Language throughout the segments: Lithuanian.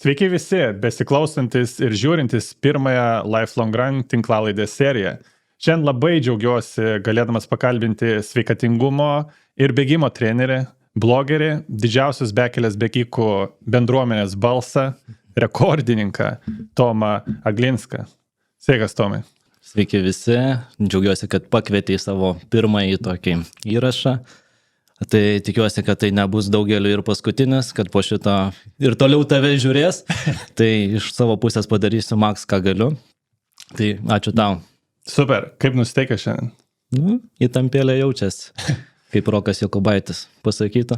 Sveiki visi, besiklausantis ir žiūrintis pirmąją Lifelong Run tinklalaidės seriją. Šiandien labai džiaugiuosi galėdamas pakalbinti sveikatingumo ir bėgimo trenerį, blogerį, didžiausios bekelės bėgikų bendruomenės balsą, rekordininką Tomą Aglinską. Sveikas, Tomai. Sveiki visi, džiaugiuosi, kad pakvietei savo pirmąjį tokį įrašą. Tai tikiuosi, kad tai nebus daugeliu ir paskutinis, kad po šito ir toliau tave žiūrės. Tai iš savo pusės padarysiu maks, ką galiu. Tai ačiū tau. Super, kaip nusiteikęs šiandien? Įtampėlė jaučiasi, kaip Rokas Jokubaitis pasakytų.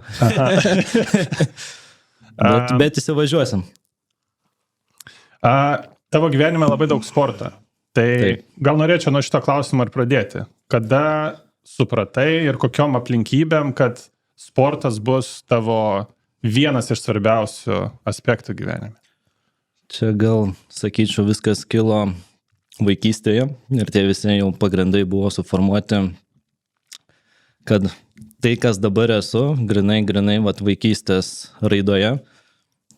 bet įsivažiuosim. Tavo gyvenime labai daug sporto. Tai gal norėčiau nuo šito klausimo ir pradėti. Kada supratai ir kokiom aplinkybėm, kad sportas bus tavo vienas iš svarbiausių aspektų gyvenime? Čia gal, sakyčiau, viskas kilo vaikystėje ir tie visi jau pagrindai buvo suformuoti, kad tai, kas dabar esu, grinai vat, vaikystės raidoje,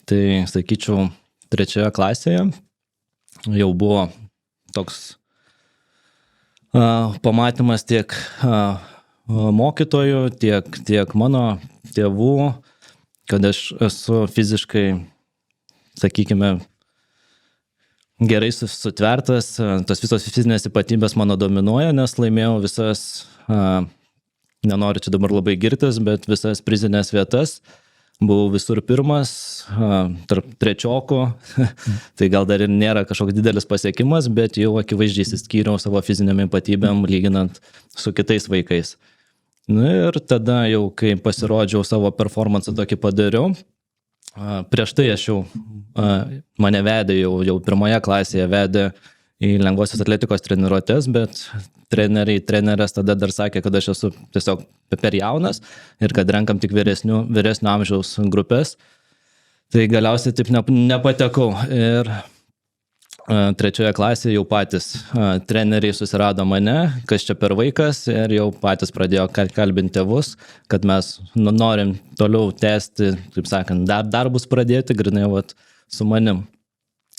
tai, sakyčiau, 3 klasėje jau buvo toks pamatymas tiek mokytojų, tiek mano tėvų, kad aš esu fiziškai, sakykime, gerai sutvertas, tos visos fizinės ypatybės mano dominuoja, nes laimėjau visas, nenoriu čia dabar labai girtis, bet visas prizinės vietas. Buvau visur pirmas, tarp trečiokų, tai gal dar ir nėra kažkoks didelis pasiekimas, bet jau akivaizdžiai išsiskyriau savo fiziniam ypatybėm lyginant su kitais vaikais. Ir tada jau, kai pasirodžiau savo performansą tokį padariau, prieš tai aš jau, mane vedė jau 1 klasėje vedė į lengvosios atletikos treniruotes, bet trenerės tada dar sakė, kad aš esu tiesiog per jaunas ir kad renkam tik vyresnio amžiaus grupės. Tai galiausiai taip nepatekau. Ir 3 klasėje jau patys treneriai susirado mane, kas čia per vaikas, ir jau patys pradėjo kalbinti tėvus, kad mes norim toliau tęsti, taip sakant, darbus pradėti, grinai vat, su manim.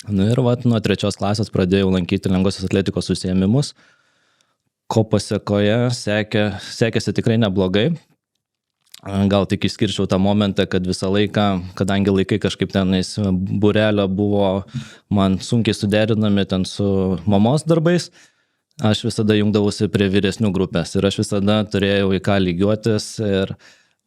Ir vat, nuo 3 klasės pradėjau lankyti lengvosios atletikos užsiėmimus, ko pasekoje sekėsi tikrai neblogai. Gal tik išskirčiau tą momentą, kad visą laiką, kadangi laikai kažkaip tenais būrelio buvo man sunkiai suderinami ten su mamos darbais, aš visada jungdavausi prie vyresnių grupės ir aš visada turėjau į ką lygiuotis ir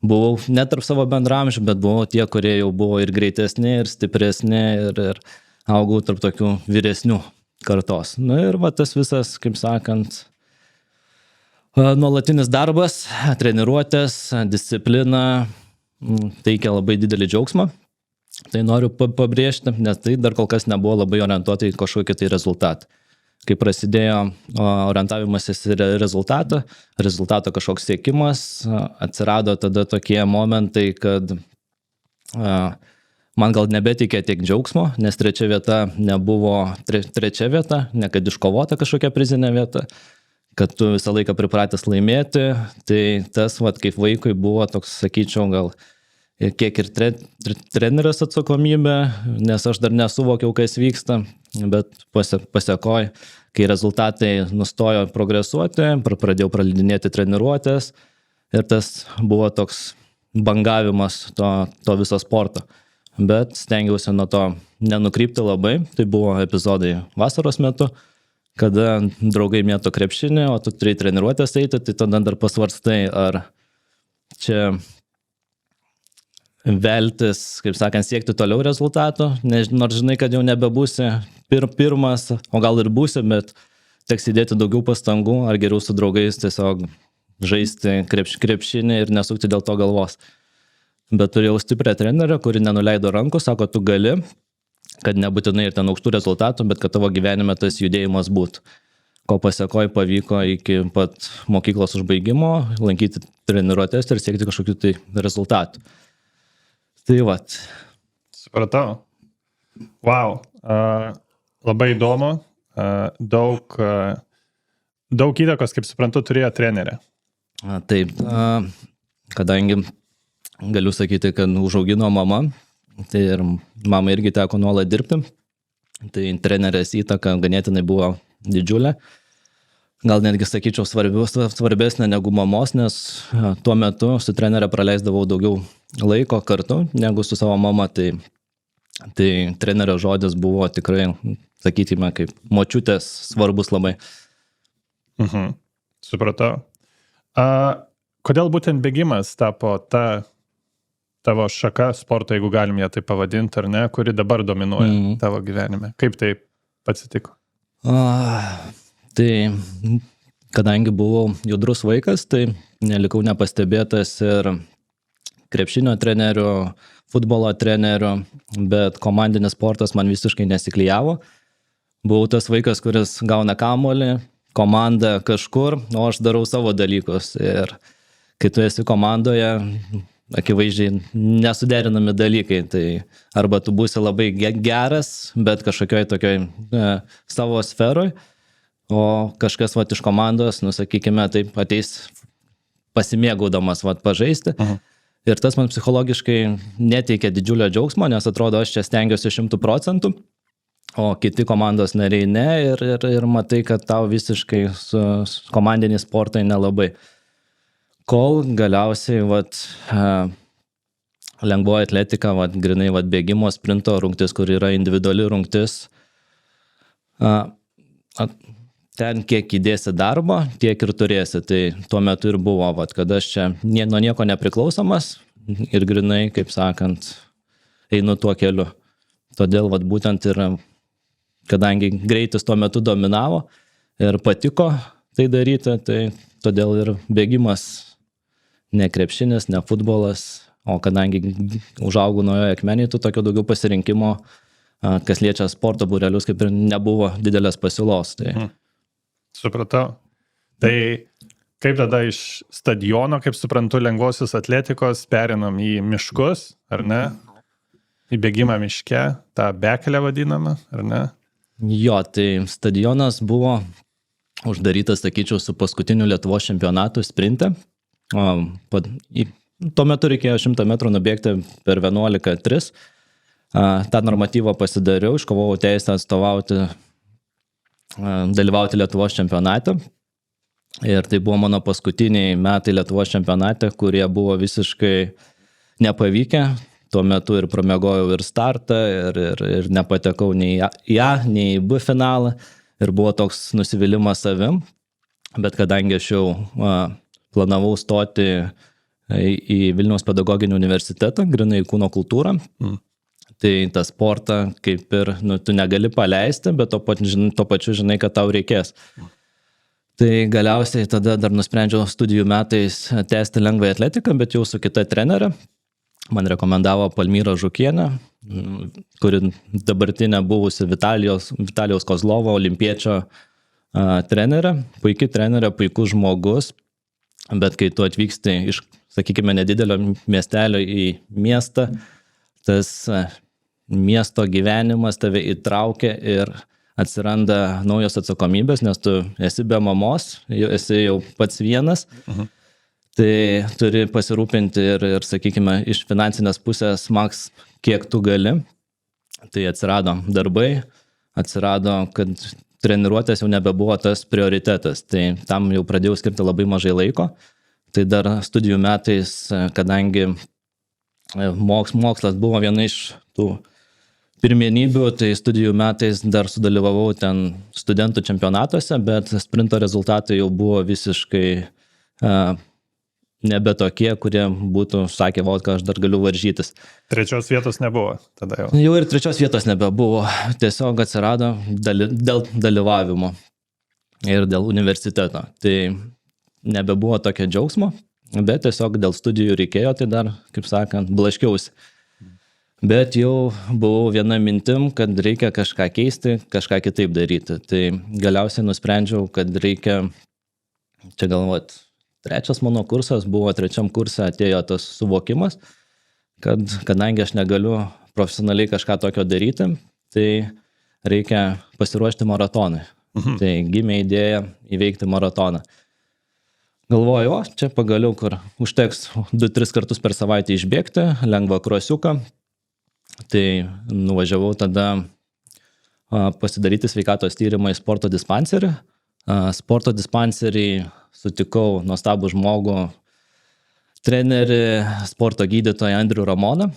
buvau net tarp savo bendramžių, bet buvau tie, kurie jau buvo ir greitesni, ir stipresni, ir augau tarp tokių vyresnių kartos. Ir va tas visas, kaip sakant, nuolatinis darbas, treniruotės, disciplina teikia labai didelį džiaugsmą. Tai noriu pabrėžti, nes tai dar kol kas nebuvo labai orientuota į kažkokį tai rezultatą. Kai prasidėjo orientavimasis į rezultato kažkoks siekimas, atsirado tada tokie momentai, kad man gal nebetikė tiek džiaugsmo, nes 3 vieta nebuvo 3 vieta, ne kad iškovota kažkokia prizinė vieta, kad tu visą laiką pripratęs laimėti, tai tas, vat, kaip vaikui buvo toks, sakyčiau, gal kiek ir treneris atsakomybė, nes aš dar nesuvokiau, kas vyksta, bet pasekoj, kai rezultatai nustojo progresuoti, pradėjau praleidinėti treniruotės ir tas buvo toks bangavimas to viso sporto. Bet stengiausi nuo to nenukrypti labai, tai buvo epizodai vasaros metu, kada draugai mėto krepšinį, o tu turi treniruotės eiti, tai tada dar pasvarstai, ar čia veltis, kaip sakant, siekti toliau rezultatų, nors žinai, kad jau nebebūsi pirmas, o gal ir būsi, bet teks įdėti daugiau pastangų, ar geriau su draugais tiesiog žaisti krepšinį ir nesukti dėl to galvos. Bet turėjau stiprią trenerę, kuri nenuleido rankų, sako, tu gali, kad nebūtinai ir ten aukštų rezultatų, bet kad tavo gyvenime tas judėjimas būtų. Ko pasekoj pavyko iki pat mokyklos užbaigimo lankyti treniruotės ir siekti kažkokių tai rezultatų. Tai vat. Supratau. Wow. Labai įdomu. Daug įtakos, kaip suprantu, turėjo trenerė. Taip. Kadangi galiu sakyti, kad užaugino mama, Tai ir mama irgi teko nuolat dirbti. Tai trenerės įtaka ganėtinai buvo didžiulė. Gal netgi sakyčiau svarbesnė negu mamos, nes tuo metu su trenerė praleisdavau daugiau laiko kartu negu su savo mama. Tai trenerio žodis buvo tikrai, sakytume, kaip močiutės svarbus labai. Supratau. Kodėl būtent bėgimas tapo ta tavo šaka sporto, jeigu galim ją tai pavadinti, ar ne, kuri dabar dominuoja tavo gyvenime? Kaip tai atsitiko? Tai kadangi buvau judrus vaikas, tai nelikau nepastebėtas ir krepšinio treneriu, futbolo treneriu, bet komandinis sportas man visiškai nesiklijavo. Buvau tas vaikas, kuris gauna kamuolį, komanda kažkur, o aš darau savo dalykus. Ir kai tu esi komandoje, akivaizdžiai nesuderinami dalykai. Tai arba tu būsi labai geras, bet kažkokioj tokioj savo sferoj, o kažkas iš komandos, sakykime, taip ateis pasimėgaudamas pažaisti. Ir tas man psichologiškai neteikia didžiulio džiaugsmo, nes atrodo, aš čia stengiuosi 100%, o kiti komandos nariai ne, ir matai, kad tau visiškai su komandiniai sportai nelabai. Kol galiausiai lengvoji atletika, grinai bėgimo, sprinto rungtis, kur yra individuali rungtis, ten kiek įdėsi darbo, tiek ir turėsi. Tai tuo metu ir buvo, kad aš čia nuo nieko nepriklausomas ir grinai, kaip sakant, einu tuo keliu. Todėl būtent ir, kadangi greitis tuo metu dominavo ir patiko tai daryti, tai todėl ir bėgimas, ne krepšinis, ne futbolas, o kadangi užaugau naujoje Akmenėje, tu tokio daugiau pasirinkimo, kas liečia sporto būrelius, kaip ir nebuvo didelės pasiūlos. Tai... Supratau. Tai kaip tada iš stadiono, kaip suprantu, lengvosios atletikos perinam į miškus, ar ne? Į bėgimą miške, tą bekelę vadinamą, ar ne? Jo, tai stadionas buvo uždarytas, sakyčiau, su paskutiniu Lietuvos čempionatu sprinte. Tuo metu reikėjo 100 metrų nubėgti per 11:3. Tą normatyvą pasidariau, iškovojau teisę dalyvauti Lietuvos čempionate. Ir tai buvo mano paskutiniai metai Lietuvos čempionate, kurie buvo visiškai nepavykę. Tuo metu ir pramiegojau ir startą, ir nepatekau nei į A, nei į B finalą. Ir buvo toks nusivylimas savim. Bet kadangi aš jau planavau stoti į Vilniaus pedagoginį universitetą, grinai į kūno kultūrą, tai tą sportą kaip ir tu negali paleisti, bet to pačiu žinai, kad tau reikės. Tai galiausiai tada dar nusprendžiau studijų metais tęsti lengvąją atletiką, bet jau su kita trenerė. Man rekomendavo Palmyra Žukienė, kuri dabartinė buvusi Vitalijaus Kozlovo olimpiečio trenerė. Puiki trenerė, puikus žmogus, bet kai tu atvyksti iš, sakykime, nedidelio miestelio į miestą, tas miesto gyvenimas tave įtraukia ir atsiranda naujos atsakomybės, nes tu esi be mamos, esi jau pats vienas, tai turi pasirūpinti ir, sakykime, iš finansinės pusės maks, kiek tu gali. Tai atsirado darbai, atsirado, kad treniruotės jau nebebuvo tas prioritetas, tai tam jau pradėjau skirti labai mažai laiko. Tai dar studijų metais, kadangi mokslas buvo viena iš tų pirmenybių, tai studijų metais dar sudalyvavau ten studentų čempionatuose, bet sprinto rezultatai jau buvo visiškai nebe tokie, kurie būtų sakę, ką aš dar galiu varžytis. 3 vietos nebuvo tada jau. Jau ir 3 vietos nebebuvo, tiesiog atsirado dėl dalyvavimo ir dėl universiteto. Tai nebebuvo tokio džiaugsmo, bet tiesiog dėl studijų reikėjo, tai dar, kaip sakant, blaškiausi. Bet jau buvau viena mintim, kad reikia kažką keisti, kažką kitaip daryti. Tai galiausiai nusprendžiau, kad reikia, čia galvot, 3 mano kursas buvo, 3 kurse atėjo tas suvokimas, kad kadangi aš negaliu profesionaliai kažką tokio daryti, tai reikia pasiruošti maratonui. Tai gimė idėja įveikti maratoną. Galvoju, čia pagaliau, kur užteks 2-3 kartus per savaitę išbėgti, lengvą krosiuką. Tai nuvažiavau tada pasidaryti sveikatos tyrimą į sporto dispanserį. Sporto dispanserį sutikau nuostabų žmogų, trenerį, sporto gydytoją Andrių Ramoną.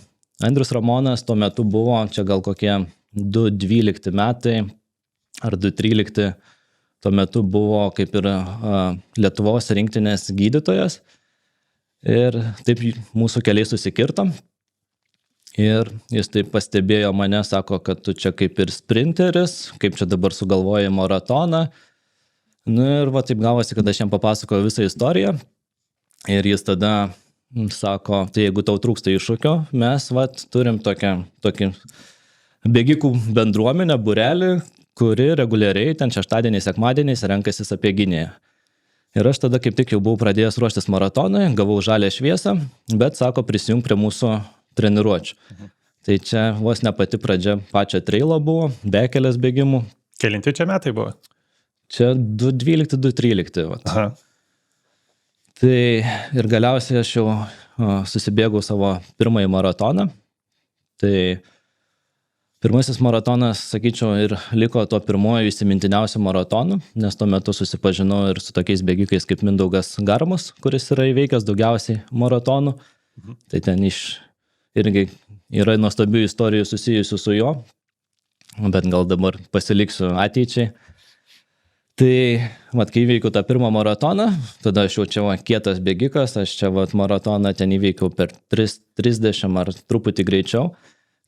Andrius Ramonas tuo metu buvo, čia gal kokie 2012 metai ar 2013, tuo metu buvo kaip ir Lietuvos rinktinės gydytojas ir taip mūsų keliai susikirto. Ir jis taip pastebėjo mane, sako, kad tu čia kaip ir sprinteris, kaip čia dabar sugalvojai maratoną. Ir va taip gavosi, kad aš jam papasakoju visą istoriją. Ir jis tada sako, tai jeigu tau trūksta iššūkio, mes turim tokį bėgikų bendruomenę, būrelį, kuri reguliariai ten šeštadieniais, sekmadieniais renkasi Sapieginėje. Ir aš tada kaip tik jau buvau pradėjęs ruoštis maratonui, gavau žalią šviesą, bet sako, prisijung prie mūsų treniruočių. Tai čia vos ne pati pradžia pačio trailo buvo, bekelės bėgimų. Kelinti čia metai buvo? Čia 2012-2013. Aha. Tai ir galiausiai aš jau susibėgau savo pirmąjį maratoną. Tai pirmasis maratonas, sakyčiau, ir liko to pirmojo įsimintiniausio maratonu, nes tuo metu susipažinau ir su tokiais bėgikais kaip Mindaugas Garmus, kuris yra įveikęs daugiausiai maratonų. Tai ten irgi yra nuostabių istorijų susijusių su juo, bet gal dabar pasiliksiu ateičiai. Tai, kai įveikiau tą pirmą maratoną, tada aš jau čia kietas bėgikas, aš čia maratoną ten įveikiau per 30 ar truputį greičiau.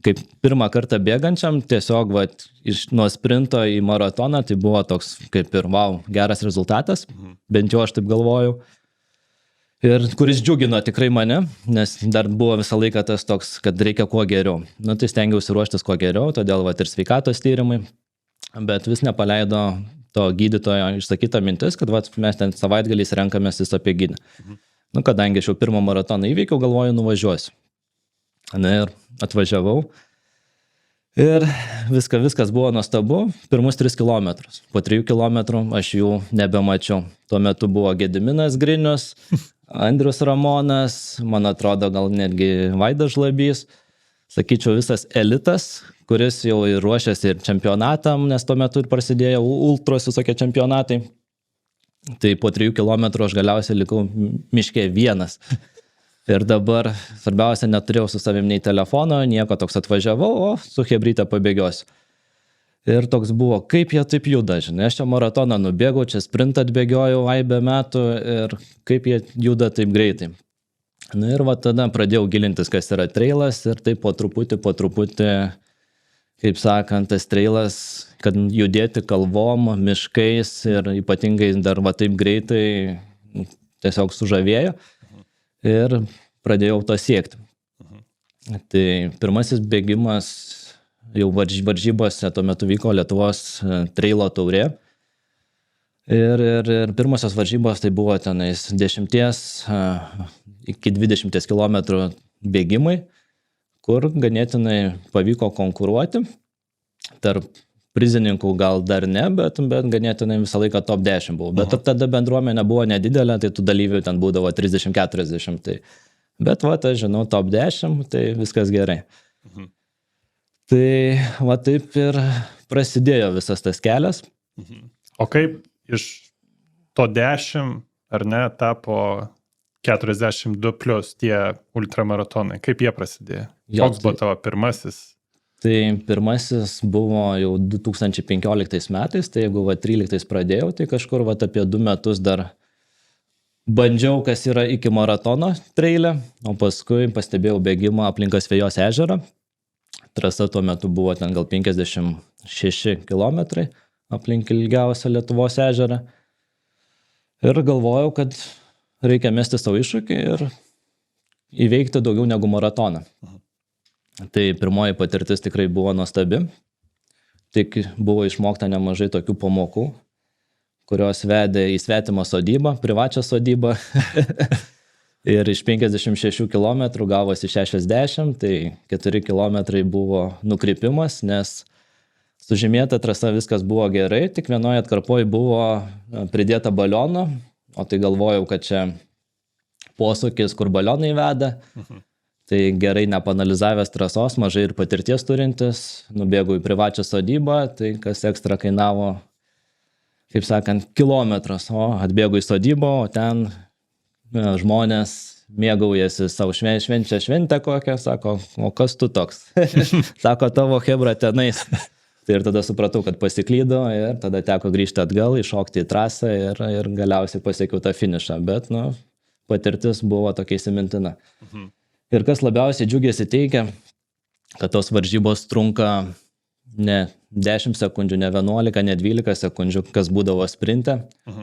Kaip pirmą kartą bėgančiam, tiesiog nuo sprinto į maratoną, tai buvo toks kaip ir geras rezultatas, bent jau aš taip galvojau. Ir kuris džiugino tikrai mane, nes dar buvo visą laiką tas toks, kad reikia kuo geriau. Tai stengiausi ruoštis kuo geriau, todėl ir sveikatos tyrimai, bet vis nepaleido to gydytojo išsakyta mintis, kad mes ten savaitgaliais renkamės į Sapieginę. Kadangi aš jau pirmą maratoną įveikiau, galvoju, nuvažiuosiu. Ir atvažiavau. Ir viskas buvo nuostabu. Pirmus 3 kilometrus. Po 3 kilometrų aš jų nebemačiau. Tuo metu buvo Gediminas Grinius, Andrius Ramonas, man atrodo, gal netgi Vaidas Žlabys. Sakyčiau, visas elitas, kuris jau ir ruošiasi ir čempionatam, nes tuo metu ir prasidėjo ultros visokie čempionatai. Tai po 3 kilometrų aš galiausiai likau miške vienas. Ir dabar, svarbiausia, neturėjau su savim nei telefono, nieko, toks atvažiavau, o su chebryte pabėgiosiu. Ir toks buvo, kaip jie taip juda, žinai, aš čia maratoną nubėgau, čia sprintą atbėgiojau aibę metų ir kaip jie juda taip greitai. Ir tada pradėjau gilintis, kas yra trailas ir taip po truputį, kaip sakant, tas trailas, kad judėti kalvom, miškais ir ypatingai dar taip greitai tiesiog sužavėjo ir pradėjau to siekti. Tai pirmasis bėgimas jau varžybose tuo metu vyko Lietuvos trailo taurė. Ir pirmosios varžybos tai buvo tenais 10 iki 20 km bėgimai, kur ganėtinai pavyko konkuruoti. Tarp prizininkų gal dar ne, bet ganėtinai visą laiką top 10 buvo. Bet tada bendruomenė buvo nedidelė, tai tų dalyvių ten būdavo 30-40. Tai. Bet aš žinau top 10, tai viskas gerai. Tai taip ir prasidėjo visas tas kelias. O kaip iš to 10, ar ne, tapo 42 plus tie ultramaratonai? Kaip jie prasidėjo? Koks buvo tavo pirmasis? Tai pirmasis buvo jau 2015 metais, tai jeigu 13 pradėjau, tai kažkur apie 2 metus dar bandžiau, kas yra iki maratono trailė, o paskui pastebėjau bėgimą aplink Asvejos ežerą. Trasa tuo metu buvo ten gal 56 km aplink ilgiausią Lietuvos ežerą. Ir galvojau, kad reikia mesti savo iššūkį ir įveikti daugiau negu maratoną. Tai pirmoji patirtis tikrai buvo nuostabi. Tik buvo išmokta nemažai tokių pamokų, kurios vedė į svetimą sodybą, privačią sodybą. Ir iš 56 km gavosi 60, tai 4 km buvo nukrypimas, nes sužymėta trasa viskas buvo gerai, tik vienoje atkarpoje buvo pridėta baliono, o tai galvojau, kad čia posūkis, kur balionai veda. Tai gerai nepanalizavęs trasos, mažai ir patirties turintis, nubėgau į privačią sodybą, tai kas ekstra kainavo, kaip sakant, kilometras, o atbėgau į sodybą, o ten žmonės mėgaujasi savo švenčia šventę kokią, sako, o kas tu toks? Sako, tavo hebra tenais. Tai ir tada supratau, kad pasiklydo ir tada teko grįžti atgal, iššokti į trasą ir galiausiai pasiekiau tą finišą, bet patirtis buvo tokia įsimintina. Ir kas labiausiai džiugėsi teikia, kad tos varžybos trunka ne 10 sekundžių, ne 11, ne 12 sekundžių, kas būdavo sprinte,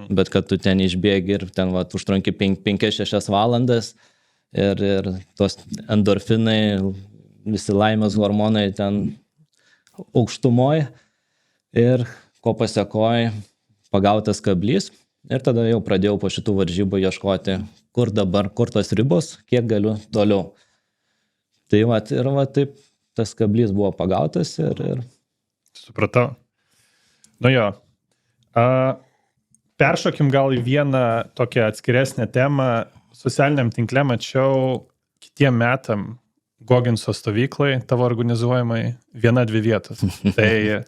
bet kad tu ten išbėgi ir ten užtrunki 5-6 valandas ir tos endorfinai, visi laimės hormonai ten aukštumoj ir ko pasekoj pagautas kablys ir tada jau pradėjau po šitų varžybų ieškoti, kur dabar, kur tos ribos, kiek galiu toliau. Tai taip tas kablys buvo pagautas ir... Supratau. Jo. Peršokim gal į vieną tokią atskiresnę temą. Socialiniam tinkle mačiau kitiem metam Gogginso stovyklai, tavo organizuojamai, 1-2 vietos. Tai,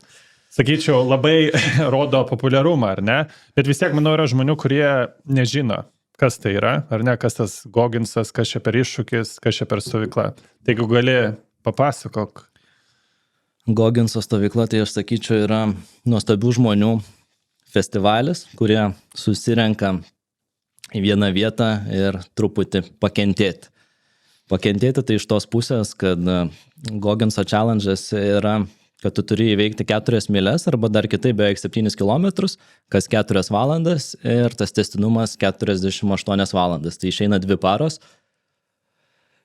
sakyčiau, labai rodo populiarumą, ar ne? Bet vis tiek, manau, yra žmonių, kurie nežino, kas tai yra, ar ne, kas tas Gogginsas, kas čia per iššūkis, kas čia per stovykla. Tai jeigu gali, papasakok. Gogginso stovykla, tai aš sakyčiau, yra nuostabių žmonių festivalis, kurie susirenka į vieną vietą ir truputį pakentėti. Pakentėti tai iš tos pusės, kad Gogginso challenge'as yra, kad tu turi įveikti 4 myles arba dar kitai beveik 7 kilometrus, kas 4 valandas ir tas tęstinumas 48 valandas. Tai išeina 2 paros.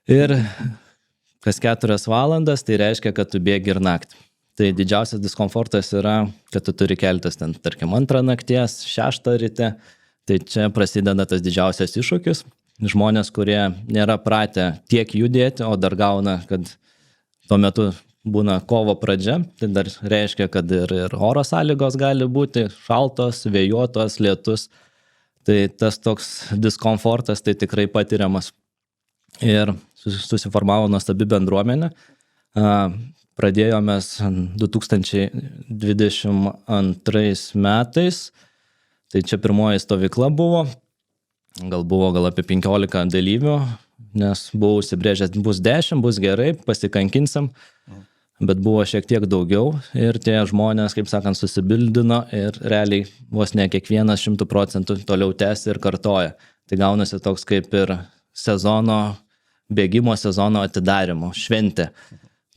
Ir kas 4 valandas, tai reiškia, kad tu bėgi ir naktį. Tai didžiausias diskomfortas yra, kad tu turi keltis ten, tarkim, 2 nakties, 6 ryte. Tai čia prasideda tas didžiausias iššūkis. Žmonės, kurie nėra pratę tiek judėti, o dar gauna, kad tuo metu būna kovo pradžia, tai dar reiškia, kad ir oro sąlygos gali būti šaltos, vėjuotos, lietus. Tai tas toks diskomfortas tai tikrai patiriamas. Ir susiformavo nuostabi bendruomenė. Pradėjome 2022 metais. Tai čia pirmoji stovykla buvo. Gal apie 15 dalyvių, nes buvau užsibrėžęs, bus 10, bus gerai, pasikankinsim. Bet buvo šiek tiek daugiau ir tie žmonės, kaip sakant, susibildino ir realiai vos ne kiekvienas 100% toliau tęsia ir kartoja. Tai gaunasi toks kaip ir bėgimo sezono atidarimo, šventė.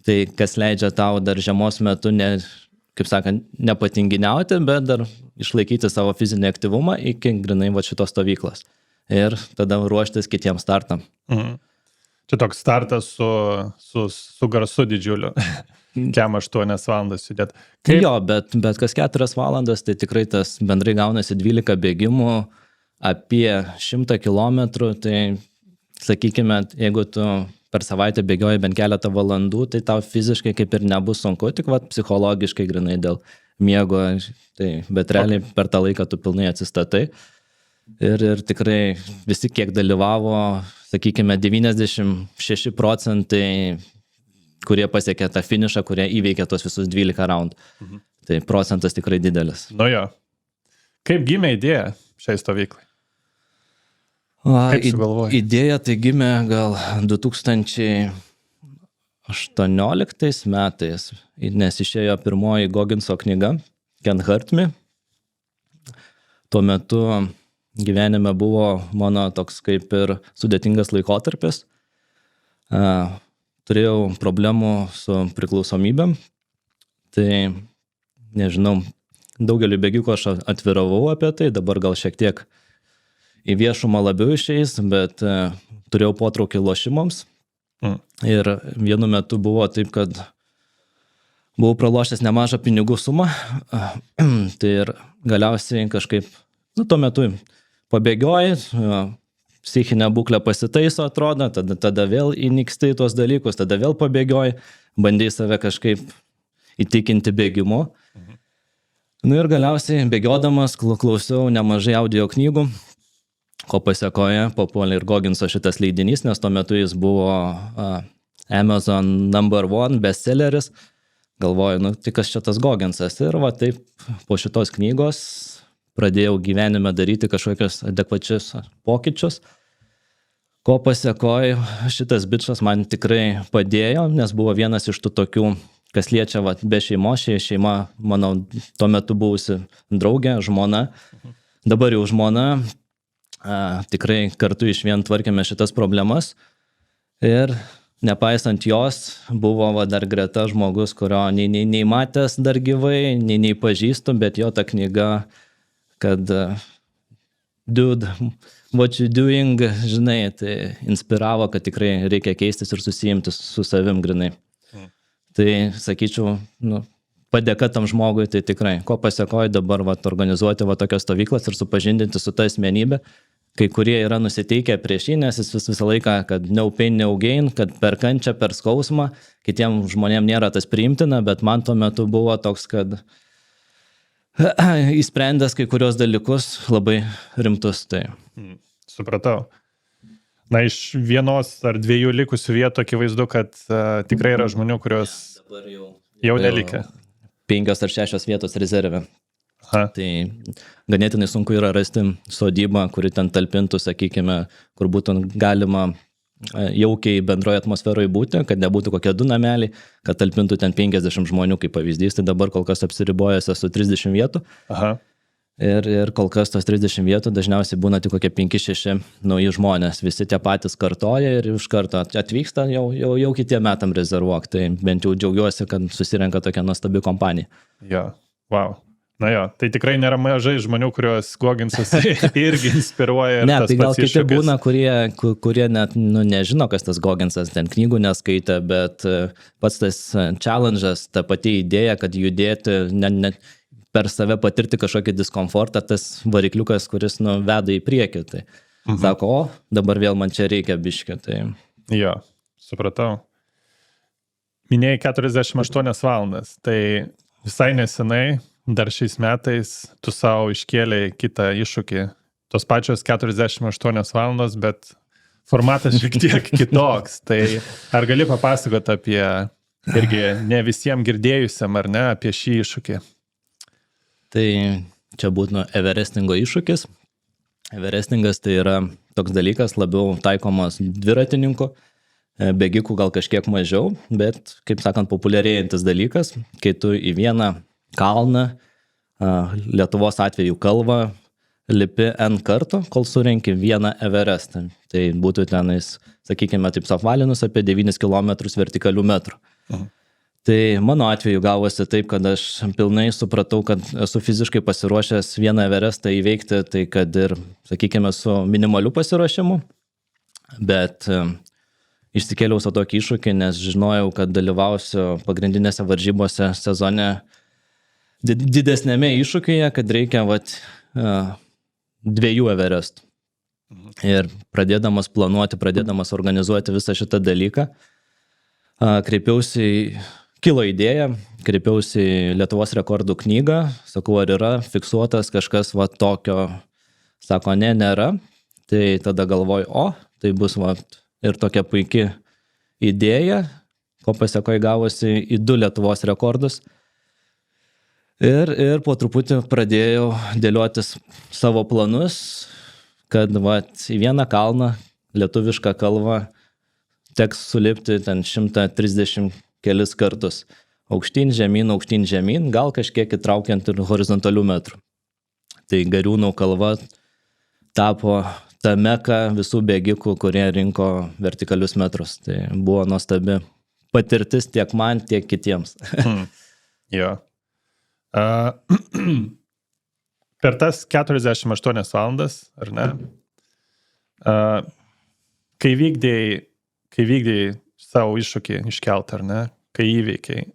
Tai kas leidžia tau dar žiemos metu, kaip sakant, nepatinginiauti, bet dar išlaikyti savo fizinį aktyvumą iki grinai šitos stovyklos. Ir tada ruoštis kitiems startam. Čia toks startas su garsu didžiuliu. Kem 8 valandas judėt. Jo, bet kas 4 valandas, tai tikrai tas bendrai gaunasi 12 bėgimų apie 100 kilometrų. Tai sakykime, jeigu tu per savaitę bėgioji bent keletą valandų, tai tau fiziškai kaip ir nebus sunku, tik psichologiškai grinai dėl miego. Bet realiai per tą laiką tu pilnai atsistatai. Ir tikrai visi, kiek dalyvavo, sakykime, 96%, kurie pasiekė tą finišą, kurie įveikė tos visus 12 raundų. Tai procentas tikrai didelis. Jo. Kaip gimė idėja šiai stovyklai? Kaip sugalvojai? Idėja tai gimė gal 2018 metais, nes išėjo pirmoji Gogginso knyga, Can't Hurt Me. Tuo metu gyvenime buvo mano toks kaip ir sudėtingas laikotarpis. Turėjau problemų su priklausomybėm. Tai, nežinau, daugeliu bėgikų aš atviravau apie tai, dabar gal šiek tiek į viešumą labiau išeis, bet turėjau potraukį lošimams. Ir vienu metu buvo taip, kad buvau pralošęs nemažą pinigų sumą. Tai ir galiausiai kažkaip, tuo metu pabėgioji, psichinė būklė pasitaiso, atrodo, tada vėl įnyksti į tuos dalykus, tada vėl pabėgioji, bandai save kažkaip įtikinti bėgimu. Ir galiausiai bėgiodamas klausiau nemažai audio knygų ko pasiekoje papuolė ir Gogginso šitas leidinys, nes tuo metu jis buvo Amazon #1 bestselleris. Galvoju, nu, tai kas čia tas Gogginsas. Ir va taip po šitos knygos pradėjau gyvenime daryti kažkokius adekvačius pokyčius. Ko pasiekoje šitas bičas man tikrai padėjo, nes buvo vienas iš tų tokių, kas liečia be šeimos, šeima mano tuo metu buvusi draugė, žmona, dabar jau žmona, tikrai kartu išvien tvarkėme šitas problemas ir nepaisant jos buvo dar greta žmogus, kurio nei matęs dar gyvai, nei pažįstu, bet jo ta knyga, kad dude, what you doing, žinai, tai inspiravo, kad tikrai reikia keistis ir susijimti su savim grinai. Tai sakyčiau, nu, padėka tam žmogui, tai tikrai, ko pasiekoja dabar organizuoti tokias stovyklas ir supažindinti su ta asmenybė. Kai kurie yra nusiteikę prieš jį, nes jis visą laiką, kad no pain, no gain, kad per kančią, per skausmą, kitiem žmonėm nėra tas priimtina, bet man tuo metu buvo toks, kad įsprendęs kai kurios dalykus labai rimtus. Tai. Supratau. Na, iš vienos ar dviejų likusių vietų akivaizdu, kad tikrai yra žmonių, kurios jau nelikę. 5 ar 6 vietos rezerve. Aha. Tai ganėtinai sunku yra rasti sodybą, kuri ten talpintų, sakykime, kur būtų galima jaukiai bendroje atmosferoje būti, kad nebūtų kokie 2 nameliai, kad talpintų ten 50 žmonių kaip pavyzdys. Tai dabar kol kas apsiribojęs su 30 vietų. Aha. Ir kol kas tos 30 vietų dažniausiai būna tik kokie 5-6 nauji žmonės. Visi tie patys kartoja ir iš karto atvyksta jau kitiem metam rezervuok. Tai bent jau džiaugiuosi, kad susirenka tokia nuostabi kompanija. Jo, wow. Na jo, tai tikrai nėra mažai žmonių, kuriuos Gogginsas irgi inspiruoja. Ne, tai gal kiti būna, kurie net nežino, kas tas Gogginsas, ten knygų neskaitė, bet pats tas challenge'as, ta pati idėja, kad judėti, per save patirti kažkokį diskomfortą, tas varikliukas, kuris veda į priekį. Tai sako, o, dabar vėl man čia reikia biškio. Tai. Jo, supratau. Minėjai 48 valandas, tai visai nesenai, dar šiais metais, tu savo iškėlei kitą iššūkį. Tos pačios 48 valandos, bet formatas šiek tiek kitoks. Tai ar gali papasakoti apie, irgi ne visiems girdėjusiam, ar ne, apie šį iššūkį? Tai čia būtų Everestingo iššūkis. Everestingas tai yra toks dalykas labiau taikomas dviratininkų, bėgikų gal kažkiek mažiau, bet, kaip sakant, populiarėjantis dalykas, kai tu į vieną kalną, Lietuvos atveju kalvą, lipi N kartų, kol surenki vieną Everestą. Tai būtų tenais, sakykime, taip apvalinus apie 9 km vertikalių metrų. Tai mano atveju gavosi taip, kad aš pilnai supratau, kad esu fiziškai pasiruošęs vieną Everestą įveikti, tai kad ir, sakykime, su minimaliu pasiruošimu, bet išsikėliau savo tokį iššūkį, nes žinojau, kad dalyvausiu pagrindinėse varžybose sezone didesnėme iššūkyje, kad reikia 2 Everestų. Ir pradėdamas planuoti, pradėdamas organizuoti visą šitą dalyką, kilo idėja, kreipiausi į Lietuvos rekordų knygą, sakau, ar yra fiksuotas kažkas tokio, sako, ne, nėra. Tai tada galvoju, tai bus ir tokia puikia idėja, ko pasiekoje gavosi į 2 Lietuvos rekordus. Ir po truputį pradėjau dėliotis savo planus, kad į vieną kalną, lietuvišką kalvą, teks sulipti ten 130 kelis kartus. Aukštyn, žemyn, gal kažkiek įtraukiant ir horizontalių metrų. Tai Gariūnų kalva tapo ta meka visų bėgikų, kurie rinko vertikalius metrus. Tai buvo nuostabi patirtis tiek man, tiek kitiems. Jo. Per tas 48 valandas, ar ne? Kai vykdėjai savo iššūkį iškeltą, ar ne? Kai įveikiai,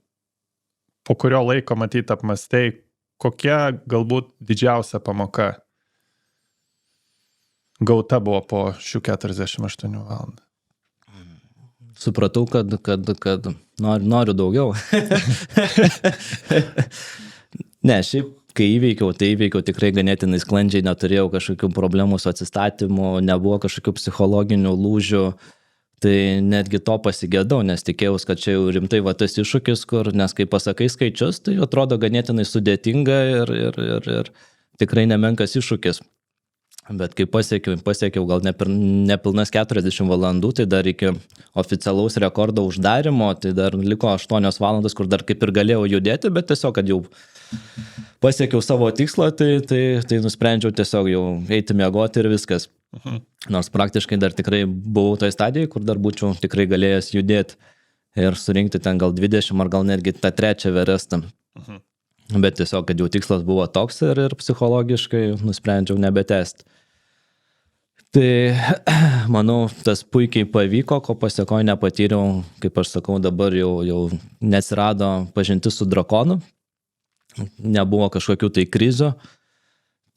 po kurio laiko matyt apmąstai, kokia galbūt didžiausia pamoka gauta buvo po šių 48 valandų? Supratau, kad noriu daugiau. Ne, šiaip kai įveikiau, tai įveikiau tikrai ganėtinai sklandžiai, neturėjau kažkokių problemų su atsistatymu, nebuvo kažkokių psichologinių lūžių, tai netgi to pasigėdau, nes tikėjausi, kad čia jau rimtai va tas iššūkis, nes kai pasakai skaičius, tai atrodo ganėtinai sudėtinga ir tikrai nemenkas iššūkis. Bet kai pasiekiau gal nepilnas 40 valandų, tai dar iki oficialaus rekordo uždarimo, tai dar liko 8 valandas, kur dar kaip ir galėjau judėti, bet tiesiog, kad jau pasiekiau savo tikslą, tai nusprendžiau tiesiog jau eiti miegoti ir viskas. Nors praktiškai dar tikrai buvau toj stadijai, kur dar būčiau tikrai galėjęs judėti ir surinkti ten gal 20 ar gal netgi tą 3 Everestą. Bet tiesiog, kad jau tikslas buvo toks ir psichologiškai nusprendžiau nebetęsti. Tai, manau, tas puikiai pavyko, ko pasiekoje nepatyriau, kaip aš sakau, dabar jau neatsirado pažintis su drakonu, nebuvo kažkokių tai krizių,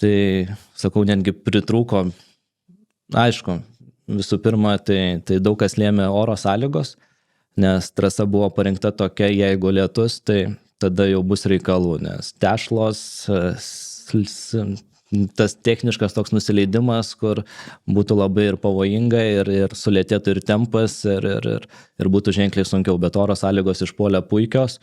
tai, sakau, netgi pritrūko, aišku, visų pirma, tai daug kas lėmė oro sąlygos, nes trasa buvo parinkta tokia, jeigu lietus, tai tada jau bus reikalų, nes tešlos, tas techniškas toks nusileidimas, kur būtų labai ir pavojinga, ir sulėtėtų ir tempas, ir būtų ženkliai sunkiau, bet oro sąlygos išpuolė puikios,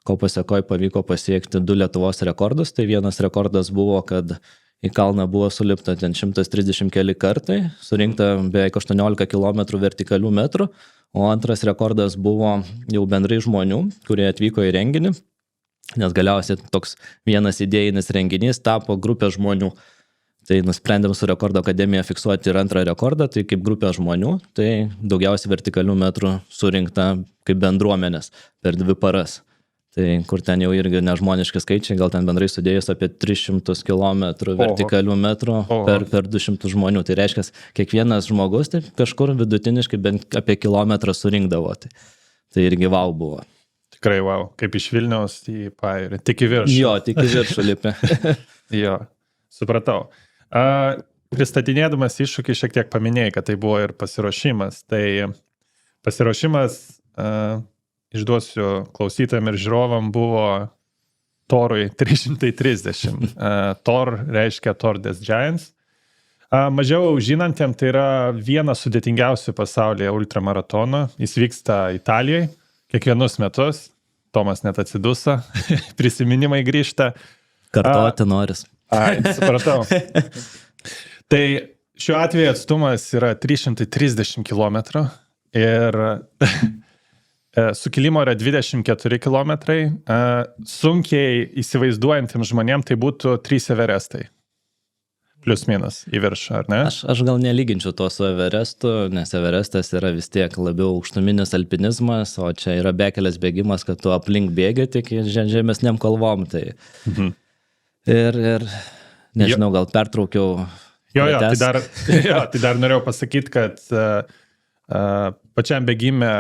ko pasiekoje pavyko pasiekti 2 Lietuvos rekordus, tai vienas rekordas buvo, kad į kalną buvo sulipta ten 130 keli kartai, surinkta beveik 18 km vertikalių metrų, o antras rekordas buvo jau bendrai žmonių, kurie atvyko į renginį, nes galiausiai toks vienas idėjinis renginys tapo grupė žmonių. Tai nusprendėm su Rekordo akademija fiksuoti ir antrą rekordą, tai kaip grupė žmonių, tai daugiausiai vertikalių metrų surinkta kaip bendruomenės per 2 paras. Tai kur ten jau irgi nežmoniški skaičiai, gal ten bendrai sudėjus apie 300 km vertikalių metrų per 200 žmonių. Tai reiškia, kiekvienas žmogus tai kažkur vidutiniškai bent apie kilometrą surinkdavo. Tai irgi vau buvo. Tikrai wow, kaip iš Vilniaus į Pajūrį, tik į viršų. Jo, tik į viršų lipė. Jo, supratau. Pristatinėdamas iššūkį šiek tiek paminėjai, kad tai buvo ir pasiruošimas. Tai pasiruošimas, išduosiu klausytojam ir žiūrovam, buvo Torui 330. Tor reiškia Tour des Giants. Mažiau žinantiem, tai yra vienas sudėtingiausių pasaulyje ultramaratonų. Jis vyksta Italijoje. Kiekvienus metus, Tomas net atsidusa, prisiminimai grįžta. Kartoti noris. Supratau. Tai šiuo atveju atstumas yra 330 km ir sukilimo yra 24 km. Sunkiai įsivaizduojantiems žmonėms tai būtų 3 Everestai. Plius minus į viršų, ar ne? Aš gal nelyginčiau to su Everestu, nes Everestas yra vis tiek labiau aukštuminis alpinizmas, o čia yra bekelės bėgimas, kad tu aplink bėgi tik žemesniam kalvom. Tai... Ir nežinau, gal pertraukiau. Tai dar norėjau pasakyti, kad pačiam bėgime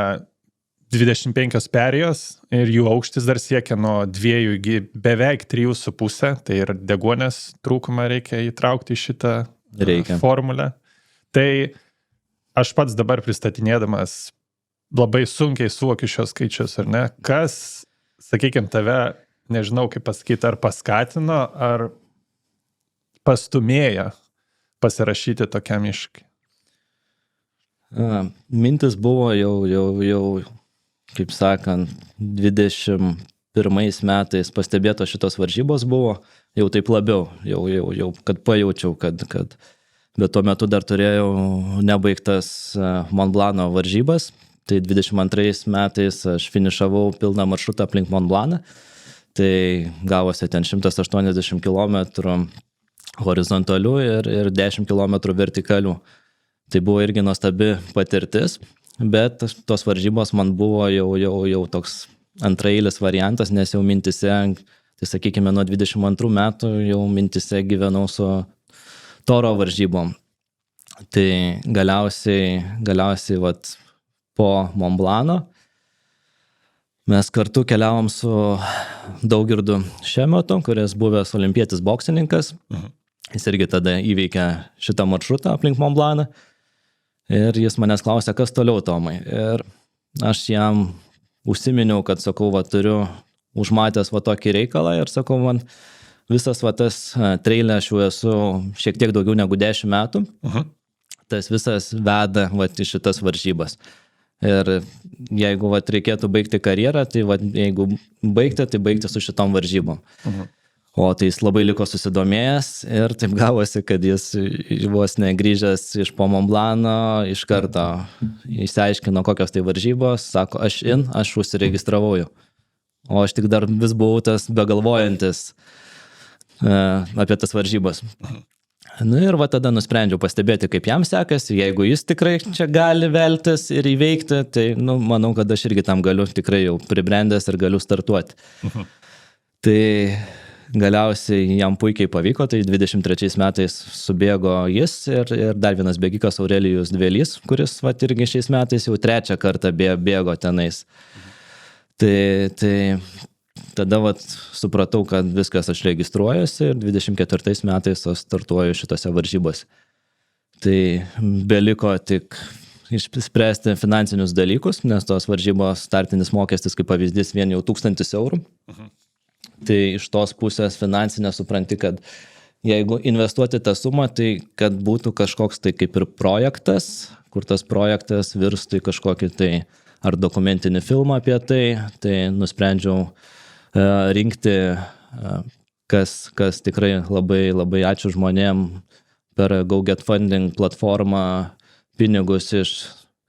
25 perėjos ir jų aukštis dar siekia nuo 2 iki beveik 3,5, tai ir deguonies trūkumą reikia įtraukti į šitą formulę. Tai aš pats dabar pristatinėdamas labai sunkiai suvokiu šios skaičius, ar ne? Kas, sakykime, tave, nežinau kaip pasakyti, ar paskatino, ar pastumėjo pasirašyti tokiam iššūkiui? Mintis buvo jau kaip sakant, 21 metais pastebėto šitos varžybos buvo, jau taip labiau, jau kad pajaučiau, kad bet tuo metu dar turėjau nebaigtas Mont Blanc'o varžybas, tai 22 metais aš finišavau pilną maršrutą aplink Mont Blanc'ą, tai gavosi ten 180 km horizontalių ir 10 km vertikalių. Tai buvo irgi nuostabi patirtis. Bet tos varžybos man buvo jau toks antraeilis variantas, nes jau mintise, tai sakykime, nuo 22 metų jau mintise gyvenau su Toro varžybom. Tai galiausiai vat, po Mont Blanc'o mes kartu keliavom su Daugirdu Šemetu, kuris buvęs olimpietis boksininkas. Jis irgi tada įveikė šitą maršrutą aplink Mont Blanc'ą. Ir jis manęs klausė, kas toliau, Tomai. Ir aš jam užsiminiau, kad, sakau, turiu užmatęs tokį reikalą ir, sakau, man visas va tas trailė aš jau esu šiek tiek daugiau negu 10 metų. Tas visas veda va į šitas varžybas. Ir jeigu va reikėtų baigti karjerą, tai va jeigu baigti, tai baigti su šitom varžybom. O tai jis labai liko susidomėjęs ir taip gavosi, kad jis vos negrįžęs iš po Mont Blanc'o iš karto išsiaiškino, kokios tai varžybos, sako, aš užsiregistravau jau. O aš tik dar vis buvau tas begalvojantis apie tas varžybas. Nu ir va tada nusprendžiau pastebėti, kaip jam sekasi, jeigu jis tikrai čia gali veltis ir įveikti, tai manau, kad aš irgi tam galiu tikrai jau pribrendęs ir galiu startuoti. Tai galiausiai jam puikiai pavyko, tai 23 metais subėgo jis ir dar vienas bėgikas Aurelijus Dvelys, kuris va irgi šiais metais jau 3 kartą bėgo tenais. Tai tada va supratau, kad viskas aš registruojuosi ir 24 metais aš startuoju šitose varžybose. Tai beliko tik išspręsti finansinius dalykus, nes tos varžybos startinis mokestis kaip pavyzdys vien jau 1000 eurų. Tai iš tos pusės finansinė supranti, kad jeigu investuoti tą sumą, tai kad būtų kažkoks tai kaip ir projektas, kur tas projektas virstų į kažkokį tai ar dokumentinį filmą apie tai nusprendžiau rinkti, kas tikrai labai, labai ačiū žmonėm per GoGetFunding platformą pinigus iš,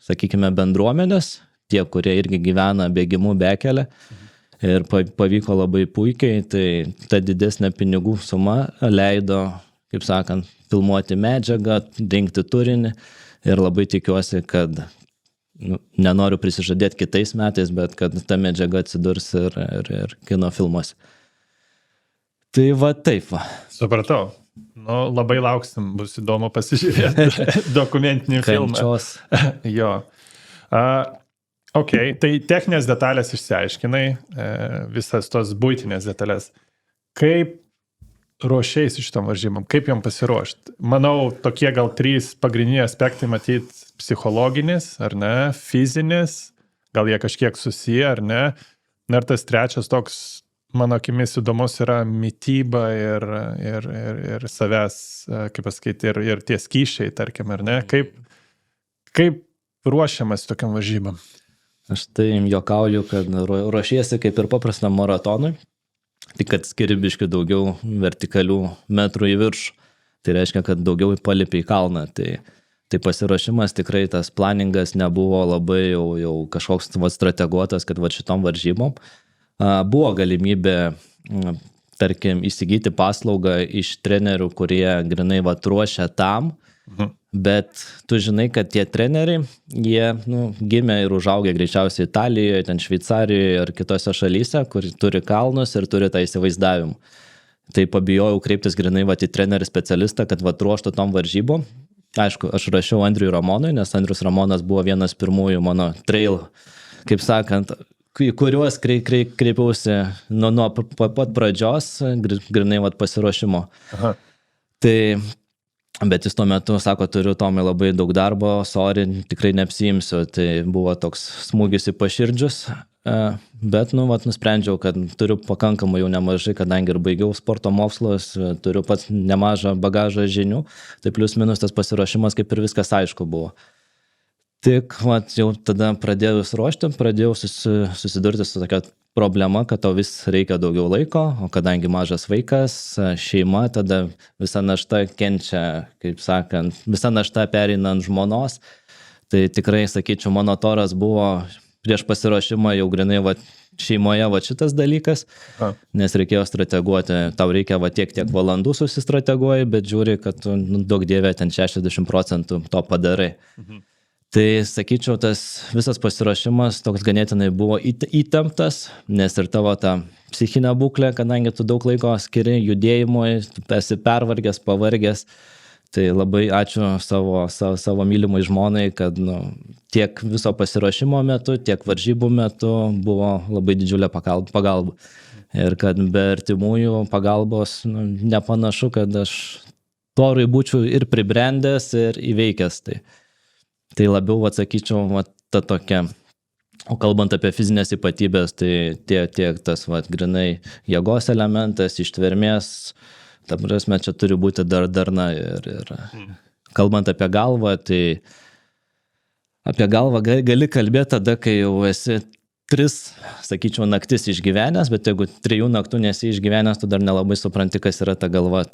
sakykime, bendruomenės, tie, kurie irgi gyvena bėgimu bekelę. Ir pavyko labai puikiai, tai ta didesnė pinigų suma leido, kaip sakant, filmuoti medžiagą, rinkti turinį ir labai tikiuosi, kad nenoriu prisižadėti kitais metais, bet kad ta medžiaga atsidurs ir kino filmuose. Tai va taip va. Supratau. Labai lauksim, bus įdomu pasižiūrėti dokumentinį filmą. Kančios. Jo. Ok, tai techninės detalės išsiaiškinai, visas tos buitinės detalės. Kaip ruošiais šitam varžybam, kaip jom pasiruošti? Manau, tokie gal 3 pagrindiniai aspektai matyti psichologinis, ar ne, fizinis, gal jie kažkiek susiję, ar ne. Ir tas trečias toks, mano akimis įdomus yra mityba ir savęs, kaip pasakyti, ir tie skyšiai, tarkim, ar ne. Kaip ruošiamas tokiam varžybam? Aš tai juokauju, kad ruošiesi kaip ir paprastam maratonui, tik kad skiri biškį daugiau vertikalių metrų į viršų. Tai reiškia, kad daugiau palipi į kalną. Tai pasiruošimas tikrai tas planingas nebuvo labai jau kažkoks strateguotas, kad šitom varžybom. Buvo galimybė, tarkim, įsigyti paslaugą iš trenerių, kurie grinai ruošia tam, bet tu žinai, kad tie treneriai, jie gimė ir užaugę greičiausiai Italijoje, ten Šveicarijoje ar kitose šalyse, kur turi kalnus ir turi tą įsivaizdavimą. Tai pabijojau kreiptis grinai į trenerį specialistą, kad ruoštų tom varžybom. Aišku, aš rašiau Andriui Ramonui, nes Andrius Ramonas buvo vienas pirmųjų mano trail, kaip sakant, į kuriuos kreipiausi nuo pat pradžios, grinai pasiruošimo. Aha. Bet jis tuo metu sako, turiu Tomai labai daug darbo, sorry, tikrai neapsiimsiu. Tai buvo toks smūgis į paširdžius, bet nusprendžiau, kad turiu pakankamai jau nemažai, kadangi ir baigiau sporto mokslus, turiu pats nemažą bagažą žinių, tai plius minus tas pasiruošimas kaip ir viskas aišku buvo. Tik jau tada pradėjus ruošti, pradėjau susidurti su tokia problema, kad tau vis reikia daugiau laiko, o kadangi mažas vaikas, šeima, tada visa našta kenčia, kaip sakant, visa našta pereina ant žmonos. Tai tikrai, sakyčiau, mano toras buvo prieš pasiruošimą jau grinai šeimoje šitas dalykas, nes reikėjo strateguoti, tau reikia tiek valandų susistrateguoji, bet žiūri, kad tu, daug dievė, ten 60% to padarai. Tai, sakyčiau, tas visas pasiruošimas toks ganėtinai buvo įtemptas, nes ir tavo ta psichinė būklė, kadangi tu daug laiko skiri judėjimui, tu esi pervargęs, pavargęs. Tai labai ačiū savo mylimai žmonai, kad tiek viso pasiruošimo metu, tiek varžybų metu buvo labai didžiulė pagalba. Ir kad be artimųjų pagalbos nepanašu, kad aš torui būčiau ir pribrendęs, ir įveikęs. Tai labiau, atsakyčiau, ta tokia O kalbant apie fizinės ypatybės, tai tiek tas grinai jėgos elementas, ištvermės, ta prasme, čia turi būti darna. Ir kalbant apie galvą, tai apie galvą gali kalbėti tada, kai jau esi 3, sakyčiau, naktis išgyvenęs, bet jeigu 3 naktų nesi išgyvenęs, tu dar nelabai supranti, kas yra ta galva.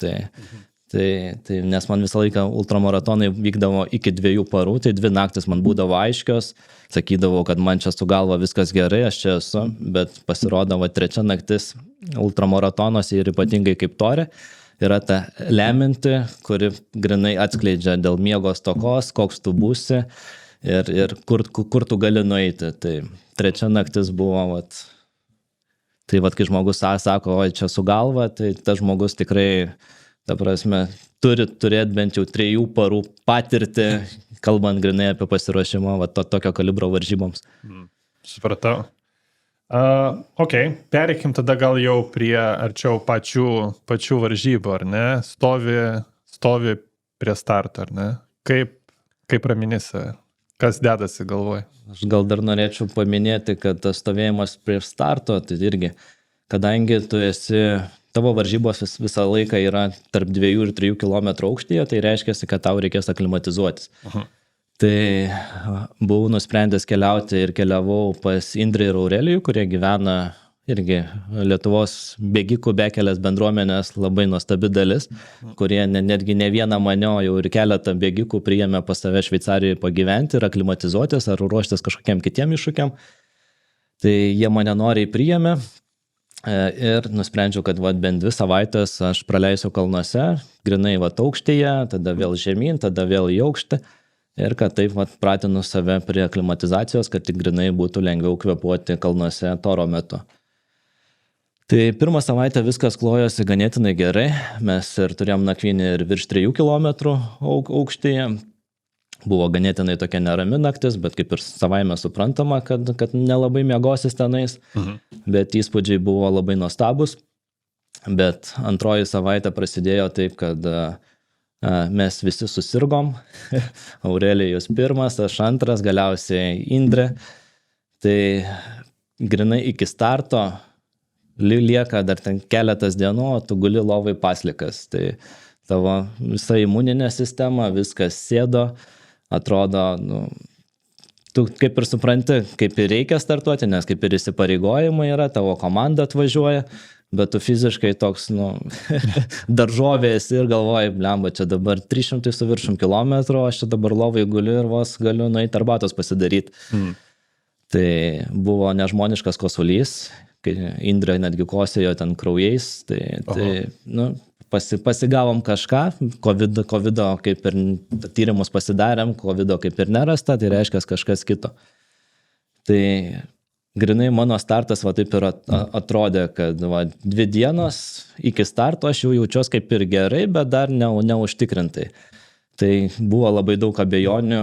Tai nes man visą laiką ultramaratonai vykdavo iki 2 parų, tai 2 naktis man būdavo aiškios, sakydavau, kad man čia su galva viskas gerai, aš čia esu, bet pasirodavo 3 naktis ultramaratonuose ir ypatingai kaip Tore yra ta leminti, kuri grinai atskleidžia dėl miego stokos, koks tu būsi ir kur tu gali nueiti. Tai 3 naktis buvo, tai kai žmogus sako, oi čia su galva, tai tas žmogus tikrai, ta prasme, turi turėti bent jau 3 parų patirtį, kalbant grinai apie pasiruošimą tokio kalibro varžyboms. Supratau. Ok, pereikim tada gal jau prie arčiau pačių varžybų, ar ne? Stovi prie starto, ar ne? Kaip raminisi? Kas dedasi galvoj? Aš gal dar norėčiau paminėti, kad tas stovėjimas prieš starto, tai irgi, kadangi tu tavo varžybos visą laiką yra tarp 2 ir 3 km aukštyje, tai reiškia, kad tau reikės aklimatizuotis. Tai buvau nusprendęs keliauti ir keliavau pas Indrę ir Aurelijų, kurie gyvena irgi Lietuvos bėgikų bekelės bendruomenės labai nuostabi dalis, kurie netgi ne vieną mane, jau ir keletą bėgikų priėmė pas save Šveicarijoje pagyventi ir aklimatizuotis ar ruoštis kažkokiam kitiem iššūkiam. Tai jie mane noriai priėmė. Ir nusprendžiau, kad bent 2 savaitės aš praleisiu kalnuose, grinai aukštyje, tada vėl žemyn, tada vėl į aukštį ir kad taip pratinu save prie aklimatizacijos, kad tik grinai būtų lengviau kvėpuoti kalnuose Toro metu. Tai 1 savaitę viskas klojosi ganėtinai gerai, mes ir turėjom nakvynį ir virš 3 km aukštyje. Buvo ganėtinai tokia nerami naktis, bet kaip ir savaime suprantama, kad nelabai miegosis tenais, bet įspūdžiai buvo labai nuostabus. Bet antroji savaitė prasidėjo taip, kad mes visi susirgom, Aurelijus 1, aš 2, galiausiai Indrė. Tai grinai iki starto lieka dar ten keletas dienų, tu guli lovai paslikas. Tai tavo visa imuninė sistema, viskas sėdo. Atrodo, tu kaip ir supranti, kaip ir reikia startuoti, nes kaip ir įsipareigojimai yra, tavo komanda atvažiuoja, bet tu fiziškai toks, daržovės ir galvoji, blemba, čia dabar 300 su viršum kilometrų, aš čia dabar lovai guliu ir vos galiu nueiti arbatos pasidaryti. Tai buvo nežmoniškas kosulys, kai Indrė netgi kosėjo ten kraujais, pasigavom kažką, COVID kaip ir tyrimus pasidarėm, COVID kaip ir nerasta, tai reiškia kažkas kito. Tai grinai mano startas taip ir atrodė, kad 2 dienos iki starto aš jau jaučiuos kaip ir gerai, bet dar neužtikrintai. Tai buvo labai daug abejonių,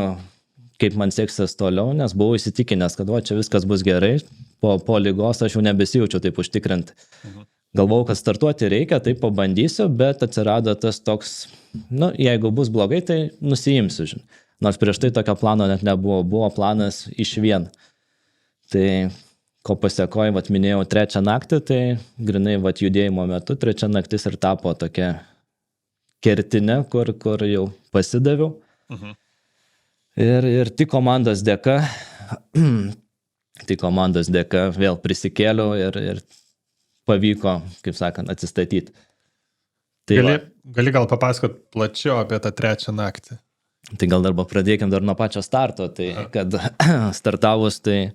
kaip man seksis toliau, nes buvau įsitikinęs, kad čia viskas bus gerai, po ligos aš jau nebesijaučiau taip užtikrinti. Galvojau, kad startuoti reikia, tai pabandysiu, bet atsirado tas toks, jeigu bus blogai, tai nusiimsiu. Nors prieš tai tokio plano net nebuvo, buvo planas išvien. Tai ko pasiekoju, minėjau 3 naktį, tai grinai judėjimo metu 3 naktis ir tapo tokia kertinė, kur jau pasidaviau. Ir tik komandos dėka vėl prisikėliau ir pavyko, kaip sakant, atsistatyti. Tai gali gal papasakot plačiau apie tą 3 naktį? Tai gal darba pradėkim dar nuo pačio starto. Tai kad startavus, tai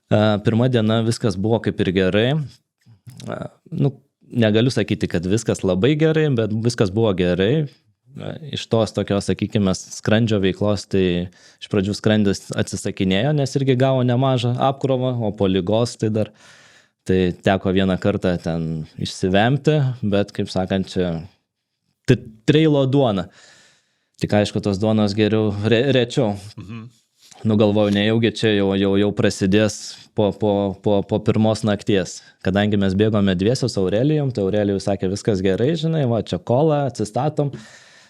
1 diena viskas buvo kaip ir gerai. Negaliu sakyti, kad viskas labai gerai, bet viskas buvo gerai. Iš tos tokios, sakykime, skrandžio veiklos, tai iš pradžių skrandis atsisakinėjo, nes irgi gavo nemažą apkrovą, o po ligos tai dar tai teko 1 kartą ten išsivemti, bet, kaip sakant, čia treilo duona. Tik aišku, tos duonos geriau rečiau. Galvoju, nejaugi čia jau prasidės po 1 nakties. Kadangi mes bėgome 2 su Aurelijum, tai Aurelijus sakė, viskas gerai, žinai, čia kola, atsistatom,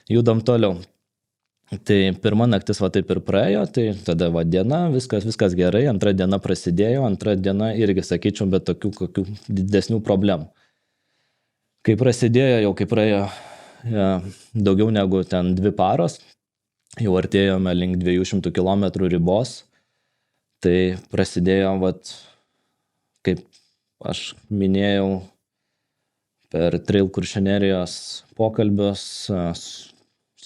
judam toliau. Tai pirma naktis va taip ir praėjo, tai tada va diena, viskas gerai, antra diena prasidėjo, antra diena irgi sakyčiau, bet tokių kokių didesnių problemų. Kai prasidėjo, kai praėjo daugiau negu ten 2 paros, jau artėjome link 200 km ribos, tai prasidėjo, kaip aš minėjau, per Trail kuršių nerijos pokalbius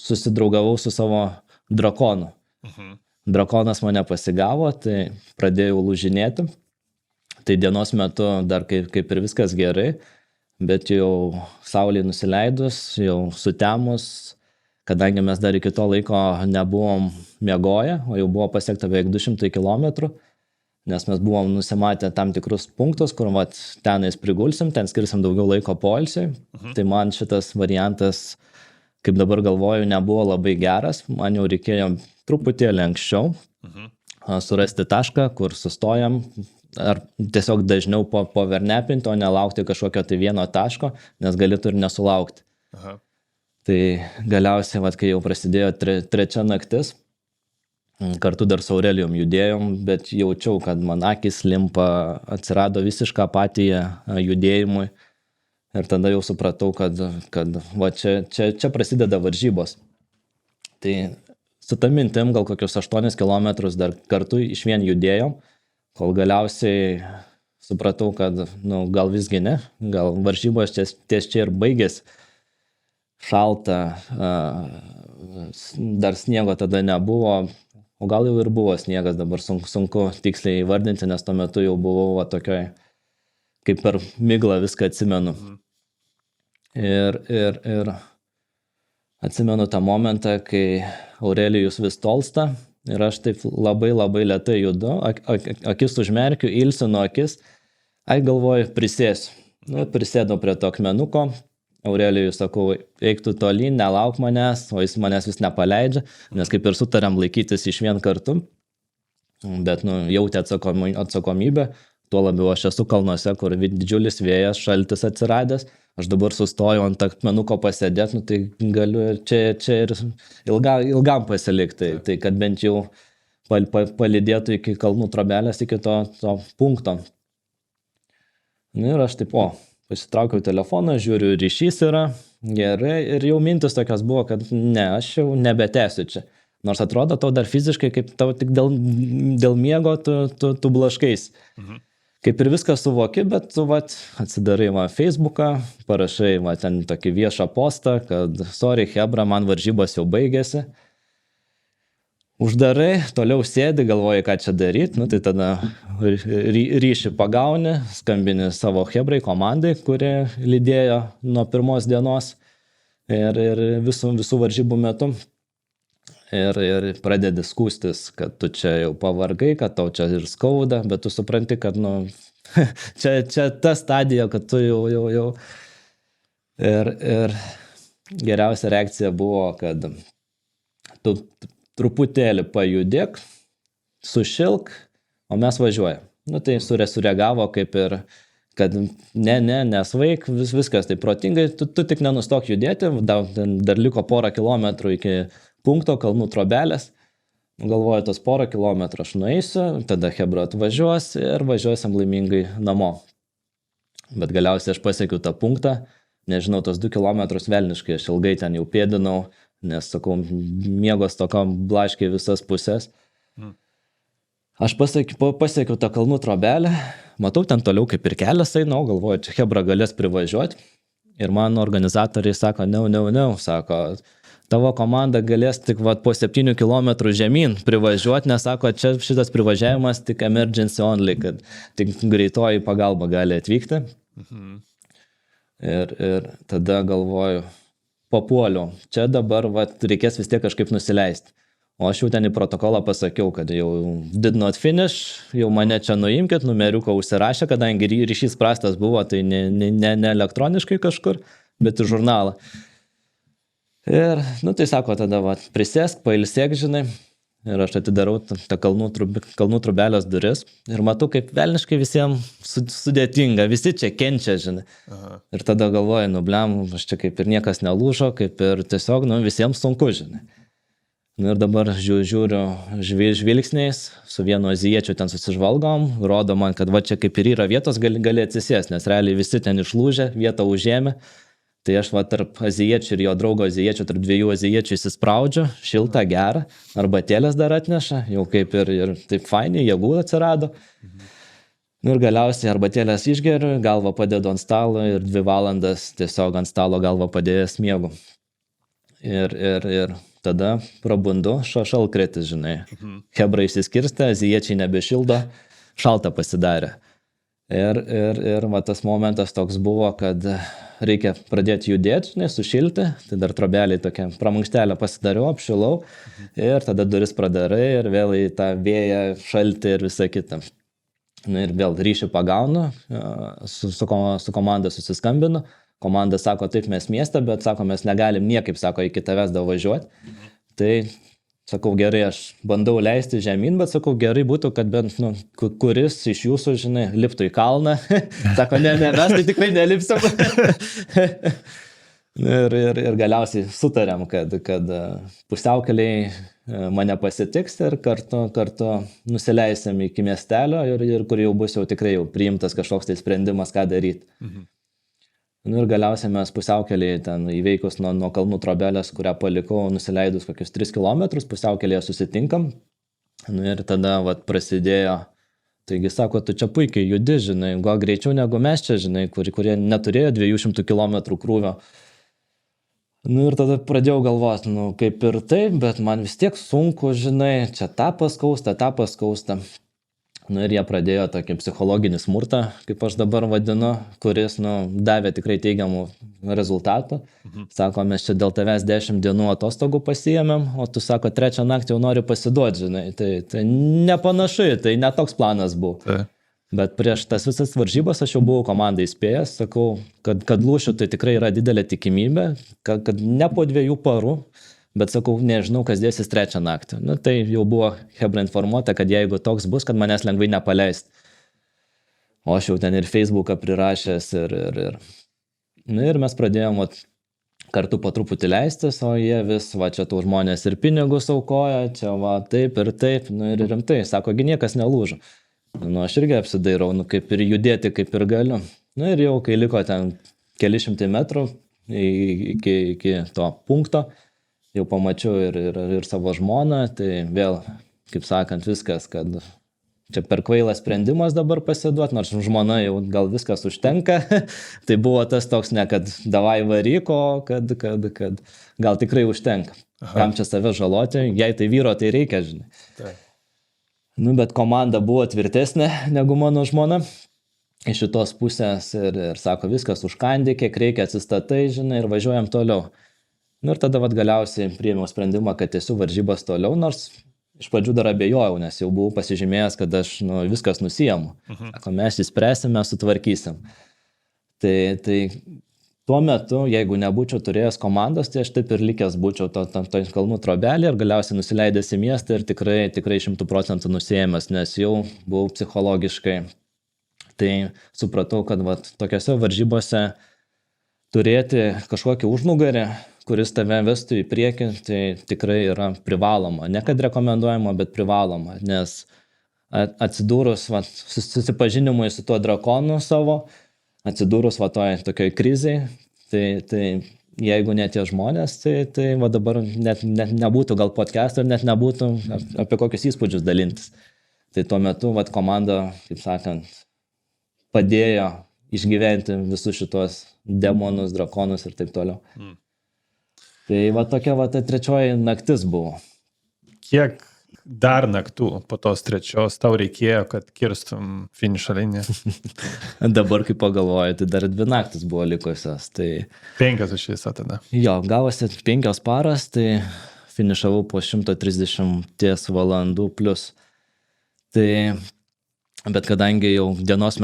susidraugavau su savo drakonu. Drakonas mane pasigavo, tai pradėjau lūžinėti. Tai dienos metu dar kaip ir viskas gerai, bet jau saulei nusileidus, jau sutemus, kadangi mes dar iki to laiko nebuvom miegoję, o jau buvo pasiekta beveik 200 km, nes mes buvom nusimatę tam tikrus punktus, kur tenais prigulsim, ten skirsim daugiau laiko poilsiui. Tai man šitas variantas, kaip dabar galvoju, nebuvo labai geras. Man jau reikėjo truputėlį anksčiau surasti tašką, kur sustojam, ar tiesiog dažniau povernepinti, o nelaukti kažkokio tai vieno taško, nes galėtų ir nesulaukti. Tai galiausiai, kai jau prasidėjo trečia naktis, kartu dar su Aurelijum judėjom, bet jaučiau, kad man akis limpa, atsirado visiška apatija judėjimui. Ir tada jau supratau, kad čia prasideda varžybos. Tai su ta mintim gal kokius 8 km dar kartu iš vien judėjom, kol galiausiai supratau, kad gal visgi ne, gal varžybos ties čia ir baigėsi. Šalta, dar sniego tada nebuvo, o gal jau ir buvo sniegas, dabar sunku tiksliai įvardinti, nes tuo metu jau buvau tokioj, kaip per miglą viską atsimenu. Ir atsimenu tą momentą, kai Aurelijus vis tolsta ir aš taip labai lėtai judu, akis užmerkiu, ilsinu akis, galvoju, prisėsiu. Prisėdau prie to akmenuko, Aurelijus sakau, eik tu tolyn, nelauk manęs, o jis manęs vis nepaleidžia, nes kaip ir sutarėm laikytis iš vien kartu, bet jautė atsakomybę, tuo labiau aš esu kalnuose, kur didžiulis vėjas, šaltis atsiradęs, aš dabar sustoju ant akmenuko pasėdėti, tai galiu čia ir ilgam pasilikti, tai kad bent jau palydėtų iki kalnų trobelės, iki to punkto. Ir aš taip, pasitraukiau telefoną, žiūriu, ryšys yra, gerai, ir jau mintis tokios buvo, kad ne, aš jau nebetęsiu čia. Nors atrodo, tau dar fiziškai, kaip tau tik dėl miego tu blaškais. Kaip ir viską suvoki, bet tu atsidarai Facebooką, parašai ten tokį viešą postą, kad sorry, hebra, man varžybos jau baigėsi. Uždarai, toliau sėdi, galvoji, ką čia daryti, tai tada ryšį pagauni, skambini savo hebrai komandai, kuri lydėjo nuo pirmos dienos ir visų varžybų metu. Ir pradedi skųstis, kad tu čia jau pavargai, kad tau čia ir skauda, bet tu supranti, kad čia ta stadija, kad tu jau. Ir geriausia reakcija buvo, kad tu truputėlį pajudėk, sušilk, o mes važiuojam. Tai sureagavo kaip ir, kad nesvaik, viskas tai protingai, tu tik nenustok judėti, dar liko porą kilometrų iki punkto kalnų trobelės. Galvoju, tos porą kilometrų aš nueisiu, tada hebra atvažiuos ir važiuosim laimingai namo. Bet galiausiai aš pasiekiau tą punktą, nežinau, tos 2 kilometrus velniškai, aš ilgai ten jau pėdinau, nes, sakau, miegos tokiam blaškiai visas pusės. Aš pasiekiau tą kalnų trobelę, matau ten toliau kaip ir kelias eina, galvoju, čia hebra galės privažiuoti. Ir mano organizatoriai sako, ne, sako, tavo komanda galės tik po 7 km žemyn privažiuoti, nes sako, čia šitas privažiavimas tik emergency only, kad tik greitoji pagalba gali atvykti. Ir tada galvoju, papuoliau, čia dabar reikės vis tiek kažkaip nusileisti. O aš jau ten į protokolą pasakiau, kad jau did not finish, jau mane čia nuimkit, numeriuką užsirašė, kadangi ryšys prastas buvo, tai ne elektroniškai kažkur, bet į žurnalą. Ir, tai sako, tada prisėsk, pailsėk, žinai, ir aš atidarau tą kalnų trubelės duris ir matau, kaip velniškai visiems sudėtinga, visi čia kenčia, žinai. Ir tada galvoju, blem, aš čia kaip ir niekas nelūžo, kaip ir tiesiog, visiems sunku, žinai. Ir dabar žiūriu žvilgsniais, su vienu azijiečiu ten susižvalgom, rodo man, kad va čia kaip ir yra vietos, gali atsisės, nes realiai visi ten išlūžę, vietą užėmė. Tai aš va tarp azijiečių ir jo draugo azijiečių, tarp dviejų azijiečių įsispraudžiu, šiltą, gerą, arbatėlės dar atneša, jau kaip ir taip fainiai, jėgų atsirado. Ir galiausiai arbatėlės išgeriu, galvą padedu ant stalo ir 2 valandas tiesiog ant stalo galvą padėjęs miegu. Ir tada prabundu, šalkretis, žinai. Hebra išsiskirstė, azijiečiai nebešildo, šalta pasidarė. Ir va tas momentas toks buvo, kad reikia pradėti judėti, žinai, sušilti, tai dar trobeliai tokia pramankštelę pasidariau, apšilau ir tada duris pradarai ir vėl į tą vėją, šaltį ir visą kitą. Ir vėl ryšį pagaunu, su komanda susiskambinu. Komanda sako, taip mes mieste, bet sako, mes negalim niekaip, sako, iki tavęs davažiuoti. Tai sakau, gerai, aš bandau leisti žemyn, bet sakau, gerai būtų, kad bent kuris iš jūsų, žinai, liptų į kalną. Sako, ne, mes tai tikrai nelipsim. ir galiausiai sutarėm, kad pusiaukeliai mane pasitiks ir kartu nusileisim iki miestelio ir kur jau bus jau tikrai jau priimtas kažkoks tai sprendimas, ką daryti. Ir galiausiai mes pusiaukelėje ten įveikus nuo kalnų trobelės, kurią palikau, nusileidus kokius 3 kilometrus, pusiaukelėje susitinkam. Ir tada prasidėjo, taigi sako, tu čia puikiai judi, žinai, gal greičiau negu mes čia, žinai, kurie neturėjo 200 kilometrų krūvio. Ir tada pradėjau galvoti, kaip ir taip, bet man vis tiek sunku, žinai, čia tą paskausta. Ir jie pradėjo tokį psichologinį smurtą, kaip aš dabar vadinu, kuris davė tikrai teigiamų rezultatų. Sako, mes čia dėl tavęs 10 dienų atostogų pasiėmėm, o tu sako, 3 naktį jau nori pasiduoti, žinai. Tai nepanašai, tai netoks planas buvo. Bet prieš tas visas varžybas aš jau buvau komandai įspėjęs, sakau, kad lūšių tai tikrai yra didelė tikimybė, kad ne po 2 parų, bet sakau, nežinau, kas dėsis 3 naktį. Tai jau buvo Hebra informuota, kad jeigu toks bus, kad manęs lengvai nepaleist. O aš jau ten ir Facebooką prirašęs ir mes pradėjom kartu po truputį leistis, o jie vis, čia tų žmonės ir pinigus aukoja, čia taip ir taip, ir rimtai, sako, gi niekas nelūžo. Aš irgi apsidairau, kaip ir judėti, kaip ir galiu. Ir jau, kai liko ten keli šimtai metrų iki to punkto, jau pamačiau ir savo žmoną, tai vėl, kaip sakant, viskas, kad čia per kvailas sprendimas dabar pasiduoti, nors žmona jau gal viskas užtenka, tai buvo tas toks ne, kad davai varyko, kad gal tikrai užtenka. Kam čia save žaloti, jei tai vyro, tai reikia, žinai. Tai. Bet komanda buvo tvirtesnė negu mano žmona iš šitos pusės ir sako, viskas užkandė, kiek reikia atsistatai, žinai, ir važiuojam toliau. Ir tada galiausiai priėmiau sprendimą, kad tiesiu varžybas toliau, nors iš pradžių dar abejojau, nes jau buvau pasižymėjęs, kad aš viskas nusiemu. Sako, mes įspręsime, sutvarkysim. Tai tuo metu, jeigu nebūčiau turėjęs komandos, tai aš taip ir likęs būčiau to kalnų trobelį ir galiausiai nusileidęs į miestą ir tikrai 100% nusiėmęs, nes jau buvau psichologiškai. Tai supratau, kad tokiose varžybose turėti kažkokį užnugarį, kuris tave vestų į priekį, tai tikrai yra privaloma. Ne kad rekomenduojama, bet privaloma, nes atsidūrus susipažinimui su tuo drakonu savo, atsidūrus tokioj krizai, tai jeigu ne tie žmonės, tai dabar net nebūtų gal podcast'o ir net nebūtų apie kokius įspūdžius dalintis. Tai tuo metu komanda, kaip sakant, padėjo išgyventi visus šitos demonus, drakonus ir taip toliau. Tai tokia ta 3 naktis buvo. Kiek dar naktų po tos 3 tau reikėjo, kad kirstum finišo liniją? Dabar, kai pagalvoju, tai dar 2 naktis buvo likusios. Tai 5 iš viso tada. Jo, gavosi 5 paras, tai finišavau po 130 valandų plus. Tai, bet kadangi jau dienos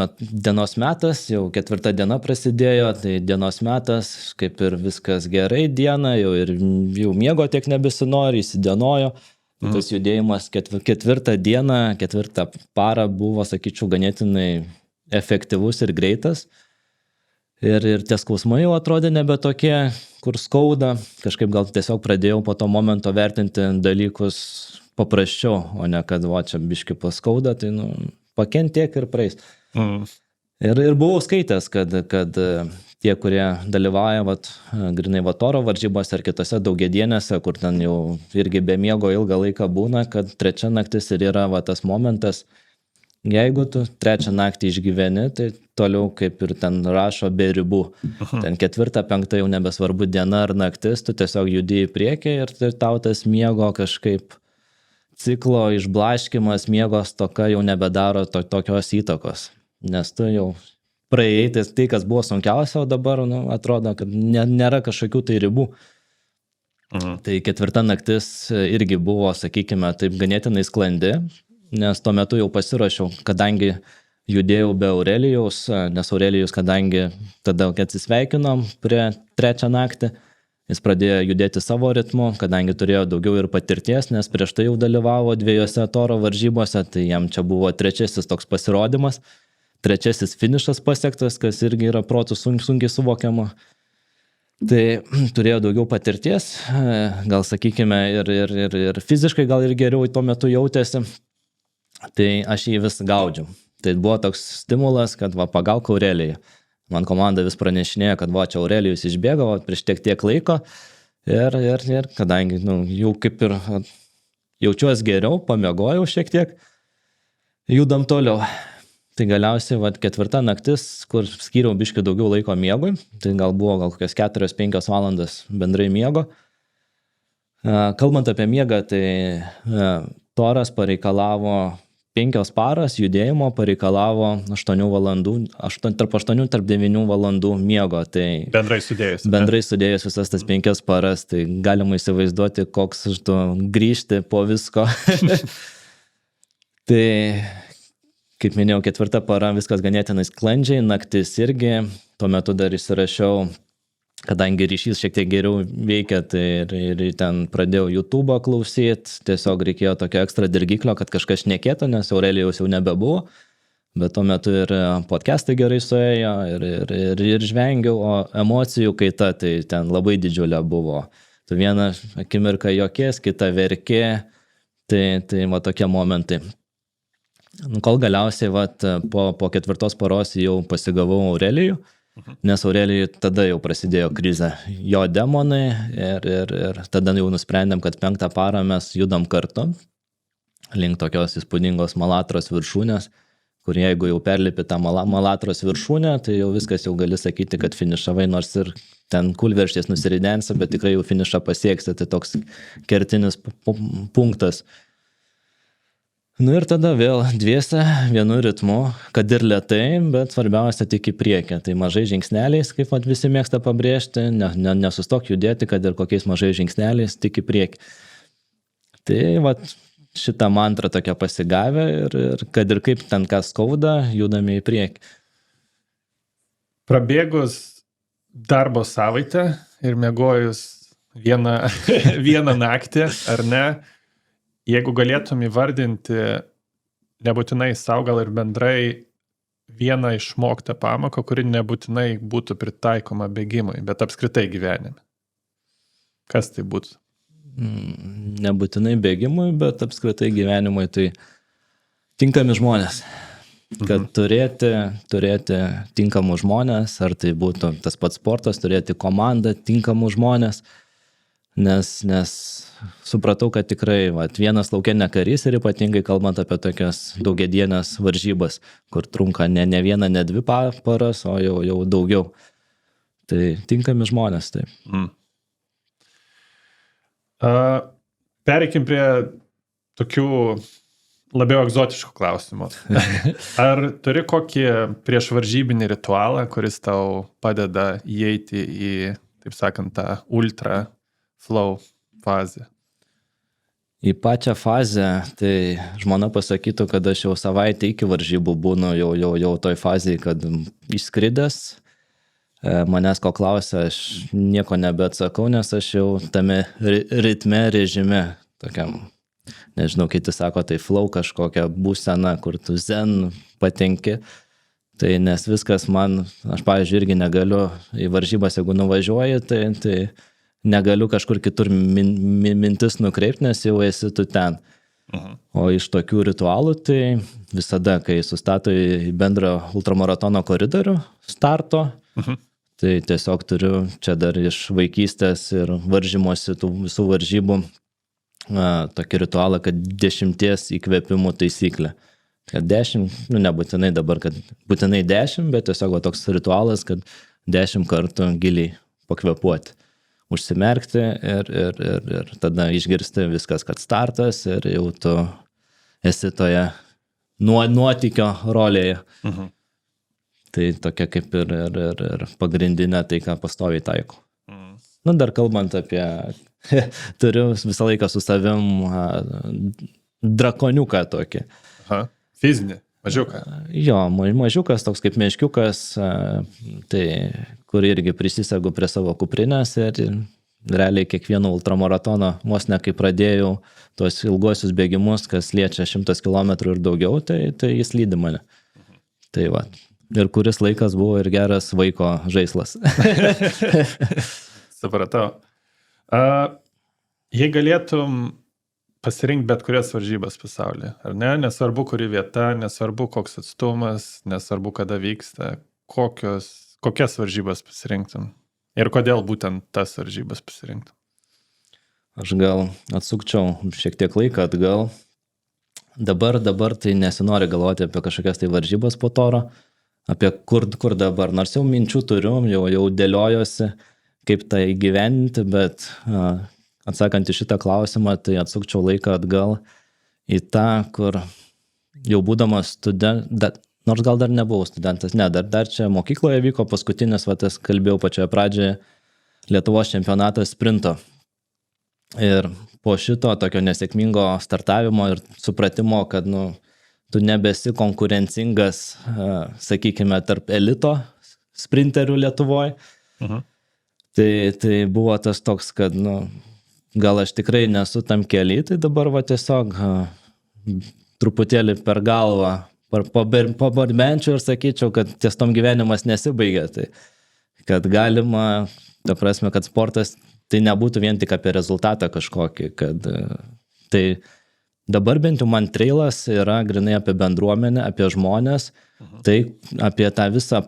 metas, jau 4 diena prasidėjo, tai dienos metas, kaip ir viskas gerai dieną, jau miego tiek nebesinori, įsidienojo. Tas judėjimas 4 dieną, 4 parą buvo, sakyčiau, ganėtinai efektyvus ir greitas. Ir tie skausmai jau atrodė nebe tokie, kur skauda. Kažkaip gal tiesiog pradėjau po to momento vertinti dalykus paprasčiau, o ne kad čia biški paskauda, tai pakentiek ir praeis. Ir buvau skaitęs, kad tie, kurie dalyvauja grinai Toro varžybose ar kitose daugiadienėse, kur ten jau irgi be miego ilgą laiką būna, kad trečia naktis ir yra tas momentas. Jeigu tu trečią naktį išgyveni, tai toliau kaip ir ten rašo be ribų. Ten 4, 5 jau nebesvarbu diena ar naktis, tu tiesiog judi į priekį ir tau tas miego kažkaip ciklo išblaškimas, miego stoka jau nebedaro tokios įtakos. Nes tu jau praėjai tai, kas buvo sunkiausia, o dabar atrodo, kad nėra kažkokių tai ribų. Tai 4 naktis irgi buvo, sakykime, taip ganėtinai sklandi. Nes tuo metu jau pasiruošiau, kadangi judėjau be Aurelijaus, nes Aurelijus, kadangi tada atsisveikinom prie 3 naktį, jis pradėjo judėti savo ritmu, kadangi turėjo daugiau ir patirties, nes prieš tai jau dalyvavo 2 Toro varžybose, tai jam čia buvo 3 toks pasirodymas, 3 finišas pasiektas, kas irgi yra protų sunkiai suvokiama. Tai turėjo daugiau patirties, gal sakykime ir fiziškai gal ir geriau tuo metu jautėsi. Tai aš jį vis gaudžiau. Tai buvo toks stimulas, kad pagauk Aurelijų. Man komanda vis pranešinėjo, kad čia Aurelijus išbėgo prieš tiek laiko. Ir kadangi jau kaip ir jaučiuos geriau, pamiegojau šiek tiek, judam toliau. Tai galiausiai 4 naktis, kur skyriau biškį daugiau laiko miegui, tai gal buvo kokios 4-5 valandas bendrai miego. Kalbant apie miegą, tai Toras pareikalavo 5 paras, judėjimo pareikalavo 8 valandų, tarp 9 valandų miego. Tai bendrai sudėjus. Bendrai sudėjus visas tas 5 paras, tai galima įsivaizduoti, koks iš to grįžti po visko. Tai, kaip minėjau, 4 para viskas ganėtinai sklandžiai, naktis irgi, tuo metu dar įsirašiau, kadangi ryšys šiek tiek geriau veikia, tai ir ten pradėjau YouTube klausyti, tiesiog reikėjo tokio ekstra dirgiklio, kad kažkas šnekėtų, nes Aurelijaus jau nebebuvo, bet tuo metu ir podcastai gerai suėjo ir žvengiau, o emocijų kaita tai ten labai didžiulė buvo. Tu vieną akimirką juokės, kitą verkė, tai tokie momentai. Kol galiausiai po 4 paros jau pasigavau Aurelijų, nes Aurelijui tada jau prasidėjo krizė, jo demonai ir tada jau nusprendėm, kad 5 parą mes judam kartu link tokios įspūdingos Malatros viršūnės, kur jeigu jau perlipi tą Malatros viršūnę, tai jau viskas jau gali sakyti, kad finišavai, nors ir ten kulveršties nusiridensi, bet tikrai jau finišą pasieksi, tai toks kertinis punktas. Ir tada vėl dviese, vienu ritmu, kad ir lėtai, bet svarbiausia tik į priekį. Tai mažai žingsneliais, kaip visi mėgsta pabrėžti, nesustok judėti, kad ir kokiais mažai žingsneliais, tik į priekį. Tai šitą mantrą tokia pasigavę ir kad ir kaip ten kas skauda, judame į priekį. Prabėgus darbo savaitę ir miegojus vieną naktį, ar ne? Jeigu galėtum įvardinti, nebūtinai sau gal ir bendrai vieną išmoktą pamoką, kuri nebūtinai būtų pritaikoma bėgimui, bet apskritai gyvenime. Kas tai būtų? Nebūtinai bėgimui, bet apskritai gyvenimui tai tinkami žmonės. Kad turėti tinkamus žmonės, ar tai būtų tas pats sportas, turėti komandą tinkamų žmonės, nes supratau, kad tikrai vienas lauke ne karys ir ypatingai kalbant apie tokias daugiadienės varžybas, kur trunka ne 1, ne 2 paras, o jau daugiau. Tai tinkami žmonės, taip. Pereikim prie tokių labiau egzotiškų klausimų. Ar turi kokį priešvaržybinį ritualą, kuris tau padeda įeiti į, taip sakant, tą ultra flow fazę? Į pačią fazę, tai žmona pasakytų, kad aš jau savaitę iki varžybų būnu jau toj fazėje, kad išskridęs, manęs ko klausia, aš nieko nebeatsakau, nes aš jau tame ritme, režime, tokiam, nežinau, kiti sako, tai flow kažkokia būsena, kur tu zen patenki, Tai nes viskas man, aš pavyzdžiui irgi negaliu į varžybas, jeigu nuvažiuoji, tai negaliu kažkur kitur mintis nukreipti, nes jau esi tu ten. O iš tokių ritualų, tai visada, kai sustato į bendrą ultramaratono koridorių starto, tai tiesiog turiu čia dar iš vaikystės ir varžymosi tų visų varžybų tokį ritualą, kad 10 įkvėpimų taisyklė. Kad 10, nebūtinai dabar, kad būtinai 10, bet tiesiog toks ritualas, kad 10 kartų giliai pakvėpuoti. Užsimerkti ir tada išgirsti viskas, kad startas ir jau tu esi toje nuotykio rolėje. Tai tokia kaip ir pagrindinė tai, ką pastoviai taiko. Dar kalbant apie, turiu visą laiką su savim drakoniuką tokį. Fizinį, mažiuką. Jo, mažiukas, toks kaip meškiukas, tai kur irgi prisisegu prie savo kuprinės ir realiai kiekvieno ultramaratono, vos ne kai pradėjau tuos ilguosius bėgimus, kas liečia 100 km ir daugiau, tai jis lydi mane. Tai va. Ir kuris laikas buvo ir geras vaiko žaislas. Supratau. Jei galėtum pasirinkti bet kurias varžybas pasaulyje, ar ne? Nesvarbu, kuri vieta, nesvarbu, koks atstumas, nesvarbu, kada vyksta, kokias varžybas pasirinktum? Ir kodėl būtent tas varžybas pasirinktum? Aš gal atsukčiau šiek tiek laiką atgal. Dabar tai nesinori galvoti apie kažkokias tai varžybas po toro, apie kur dabar. Nors jau minčių turiu, jau dėliojosi, kaip tai įgyvendinti, bet atsakant į šitą klausimą, tai atsukčiau laiką atgal į tą, kur jau būdamas studentas, nors gal dar nebuvau studentas, dar čia mokykloje vyko paskutinis, tas kalbėjau pačioje pradžioje, Lietuvos čempionatas sprinto. Ir po šito tokio nesėkmingo startavimo ir supratimo, kad tu nebesi konkurencingas, sakykime, tarp elito sprinterių Lietuvoje, tai buvo tas toks, kad gal aš tikrai nesu tam kely, tai dabar tiesiog truputėlį per galvą pabardmenčiau ir sakyčiau, kad ties tom gyvenimas nesibaigia. Tai kad galima, ta prasme, kad sportas tai nebūtų vien tik apie rezultatą kažkokį, kad tai dabar bent jau man trailas yra grinai apie bendruomenę, apie žmonės, tai apie tą visą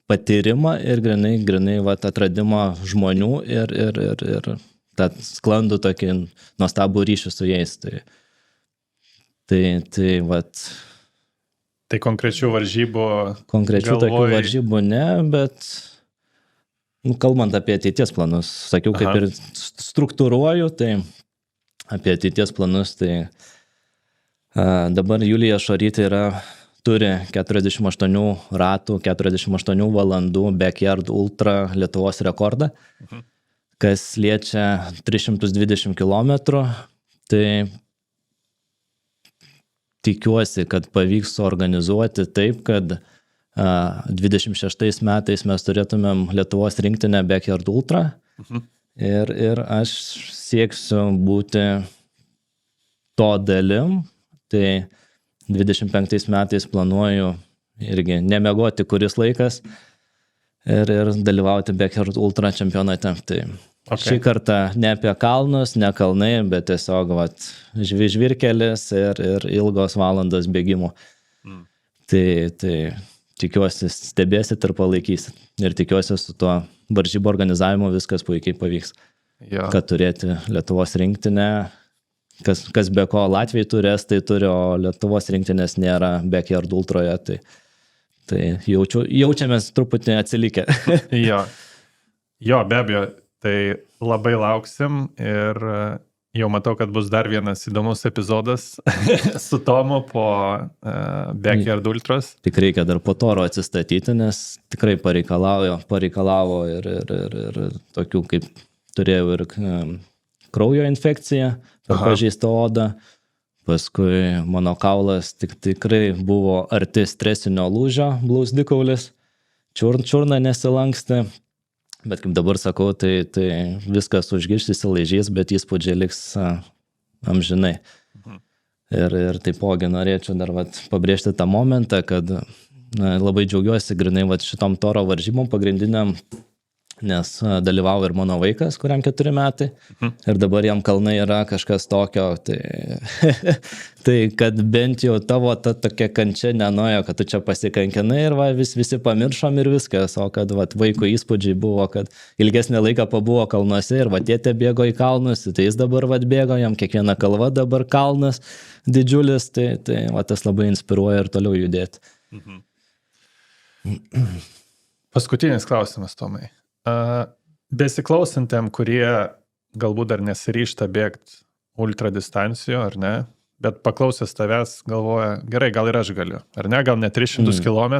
patyrimą ir grinai atradimą žmonių ir tą sklandų tokį nuostabų ryšį su jais. Tai konkrečių varžybų... Konkrečių tokių varžybų ne, bet kalbant apie ateities planus, sakiau, kaip ir struktūruoju, tai apie ateities planus, tai dabar Julija Šorytė turi 48 ratų, 48 valandų backyard ultra Lietuvos rekordą. Kas liečia 320 km, tai tikiuosi, kad pavyks suorganizuoti taip, kad 26 metais mes turėtumėm Lietuvos rinktinę backyard ultra ir aš sieksiu būti to dalim, tai 25 metais planuoju irgi nemegoti kuris laikas ir dalyvauti backyard ultra čempionate. Tai šį kartą ne apie kalnus, ne kalnai, bet tiesiog žvirkelis ir ilgos valandos bėgimų. Tai tikiuosi stebėsit ir palaikysit. Ir tikiuosi su tuo varžybų organizavimu viskas puikiai pavyks. Jo. Kad turėti Lietuvos rinktinę, kas be ko Latvijai turi, Estai turi, o Lietuvos rinktinės nėra backyard ultroje, tai jaučiamės truputį atsilikę. Jo, be abejo, tai labai lauksim ir jau matau, kad bus dar vienas įdomus epizodas su Tomu po backyard ultros. Tik reikia dar po toro atsistatyti, nes tikrai pareikalavo ir tokių kaip turėjau ir kraujo infekciją, pažeistą odą. Paskui mano kaulas tikrai buvo arti stresinio lūžio, blauzdikaulis, čiurna nesilanksti, bet kaip dabar sakau, tai viskas užgiš, įsilaižys, bet įspūdžiai liks amžinai. Ir taipogi norėčiau dar pabrėžti tą momentą, kad labai džiaugiuosi grinai vat šitom Toro varžybom pagrindiniam, nes dalyvavo ir mano vaikas, kuriam 4 metai, ir dabar jam kalnai yra kažkas tokio, tai kad bent jau tavo ta tokia kančia nenuojo, kad tu čia pasikankinai ir visi pamiršom ir viskas, o kad vaiko įspūdžiai buvo, kad ilgesnį laiką pabuvo kalnuose ir tėtė bėgo į kalnus, tai jis dabar bėgo, jam kiekviena kalva dabar kalnas didžiulis, tai tas labai inspiruoja ir toliau judėti. Paskutinis klausimas, Tomai. Besiklausantėm, kurie galbūt dar nesiryšta bėgti ultradistancijų, ar ne, bet paklausęs tavęs galvoja, gerai, gal ir aš galiu, ar ne, gal ne 300 km,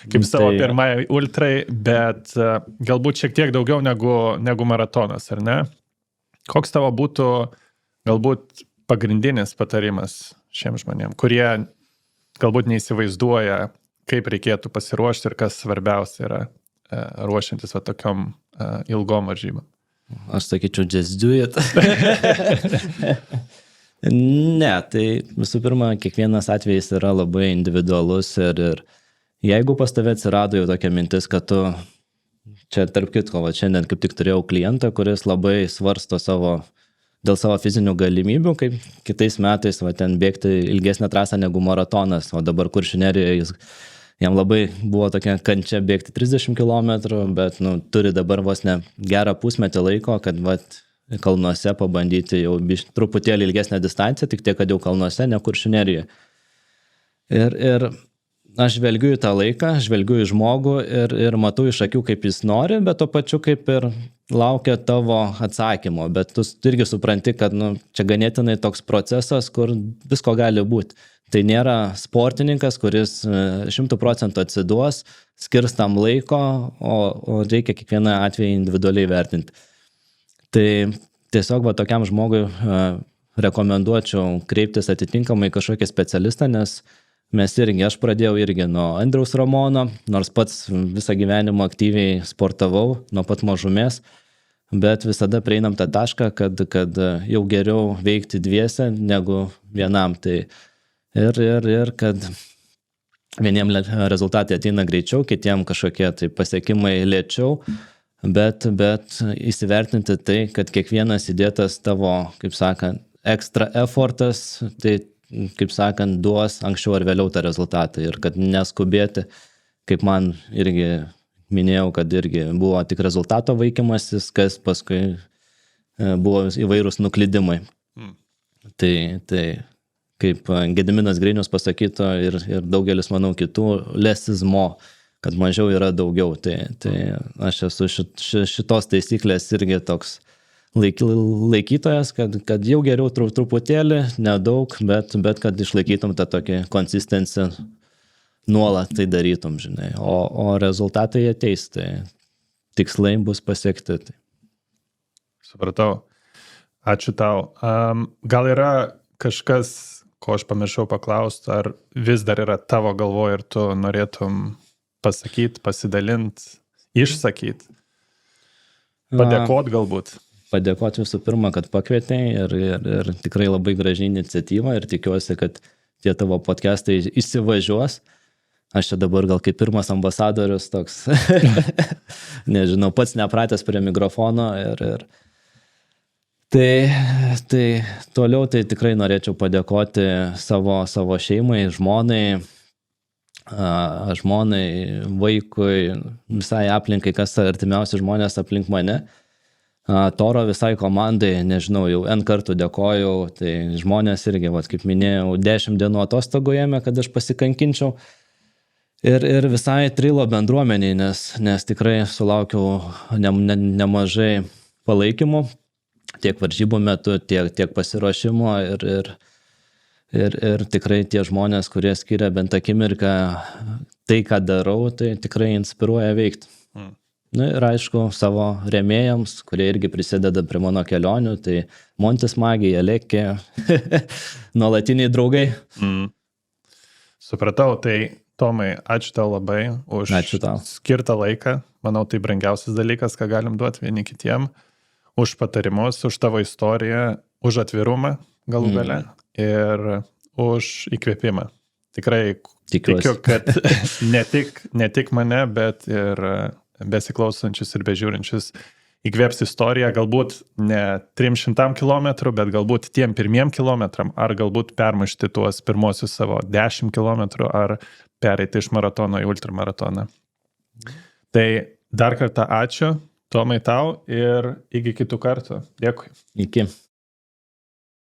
kaip savo pirmai ultrai, bet galbūt šiek tiek daugiau negu maratonas, ar ne? Koks tavo būtų galbūt pagrindinis patarimas šiems žmonėms, kurie galbūt neįsivaizduoja, kaip reikėtų pasiruošti ir kas svarbiausia yra ruošiantis tokiom ilgom varžybom? Aš sakyčiau, just do it. Ne, tai visų pirma, kiekvienas atvejis yra labai individualus ir jeigu pas tave atsirado jau tokia mintis, kad tu, čia tarp kitko, šiandien kaip tik turėjau klientą, kuris labai svarsto dėl savo fizinių galimybių, kaip kitais metais ten bėgti ilgesnę trasą negu maratonas, o dabar Kuršių Nerijoje jam labai buvo tokia kančia bėgti 30 km, bet turi dabar vos ne gerą pusmetį laiko, kad kalnuose pabandyti jau truputėlį ilgesnę distanciją, tik tiek, kad jau kalnuose, ne Kuršių Nerijoje. Ir aš žvelgiu į tą laiką, žvelgiu į žmogų ir matau iš akių, kaip jis nori, bet to pačiu kaip ir laukia tavo atsakymo, bet tu irgi supranti, kad čia ganėtinai toks procesas, kur visko gali būti. Tai nėra sportininkas, kuris 100% atsiduos, skirs tam laiko, o reikia kiekvieną atvejį individualiai vertinti. Tai tiesiog tokiam žmogui rekomenduočiau kreiptis atitinkamai kažkokį specialistą, nes aš pradėjau irgi nuo Andriaus Ramono, nors pats visą gyvenimą aktyviai sportavau nuo pat mažumės, bet visada prieinam tą tašką, kad jau geriau veikti dviese negu vienam. Tai ir kad vieniem rezultatai ateina greičiau, kitiem kažkokie tai pasiekimai lėčiau, bet įsivertinti tai, kad kiekvienas įdėtas tavo, kaip sakant, ekstra effortas, tai, kaip sakant, duos anksčiau ar vėliau tą rezultatą ir kad neskubėti, kaip man irgi minėjau, kad irgi buvo tik rezultato vaikymasis, kas paskui buvo įvairūs nuklydimai. Tai kaip Gediminas Grinius pasakyto ir daugelis, manau, kitų, lesizmo, kad mažiau yra daugiau. Tai aš esu šitos taisyklės irgi toks laikytojas, kad jau geriau truputėlį, nedaug, bet kad išlaikytum tą tokį konsistenciją, nuolat tai darytum, žinai. O rezultatai ateis, tai tikslai bus pasiekti. Tai. Supratau. Ačiū tau. Gal yra kažkas, ko aš pamiršau paklausti, ar vis dar yra tavo galvoje ir tu norėtum pasakyti, pasidalinti, išsakyti, padėkoti galbūt? Padėkoti visų pirma, kad pakvietei ir tikrai labai graži iniciatyva ir tikiuosi, kad tie tavo podcastai įsivažiuos. Aš čia dabar gal kaip pirmas ambasadorius toks, nežinau, pats nepratęs prie mikrofono ir Tai toliau tai tikrai norėčiau padėkoti savo šeimai, žmonai, vaikui, visai aplinkai, kas artimiausi žmonės aplink mane. Toro visai komandai, nežinau, jau N kartų dėkojau, tai žmonės irgi, kaip minėjau, 10 dienų atostogojame, kad aš pasikankinčiau. Ir visai Trilo bendruomeniai, nes tikrai sulaukiau nemažai palaikymų. Tiek varžybų metu, tiek pasiruošimo ir tikrai tie žmonės, kurie skiria bent akimirką tai, ką darau, tai tikrai inspiruoja veikti. Ir aišku, savo rėmėjams, kurie irgi prisideda prie mano kelionių, tai Montis Magija, Lekė, nuolatiniai draugai. Supratau, tai Tomai, ačiū tau labai už skirtą laiką. Manau, tai brangiausias dalykas, ką galim duoti vieni kitiem. Už patarimus, už tavo istoriją, už atvirumą galų gale ir už įkvėpimą. tikrai tikiu, kad ne tik mane, bet ir besiklausančius ir bežiūrinčius įkvėps istorija, galbūt ne 300 km, bet galbūt tiem pirmiem kilometram, ar galbūt permušti tuos pirmosius savo 10 km, ar pereiti iš maratono į ultramaratoną. Tai dar kartą ačiū, Tomai, tau ir iki kitų kartų. Dėkui. Iki.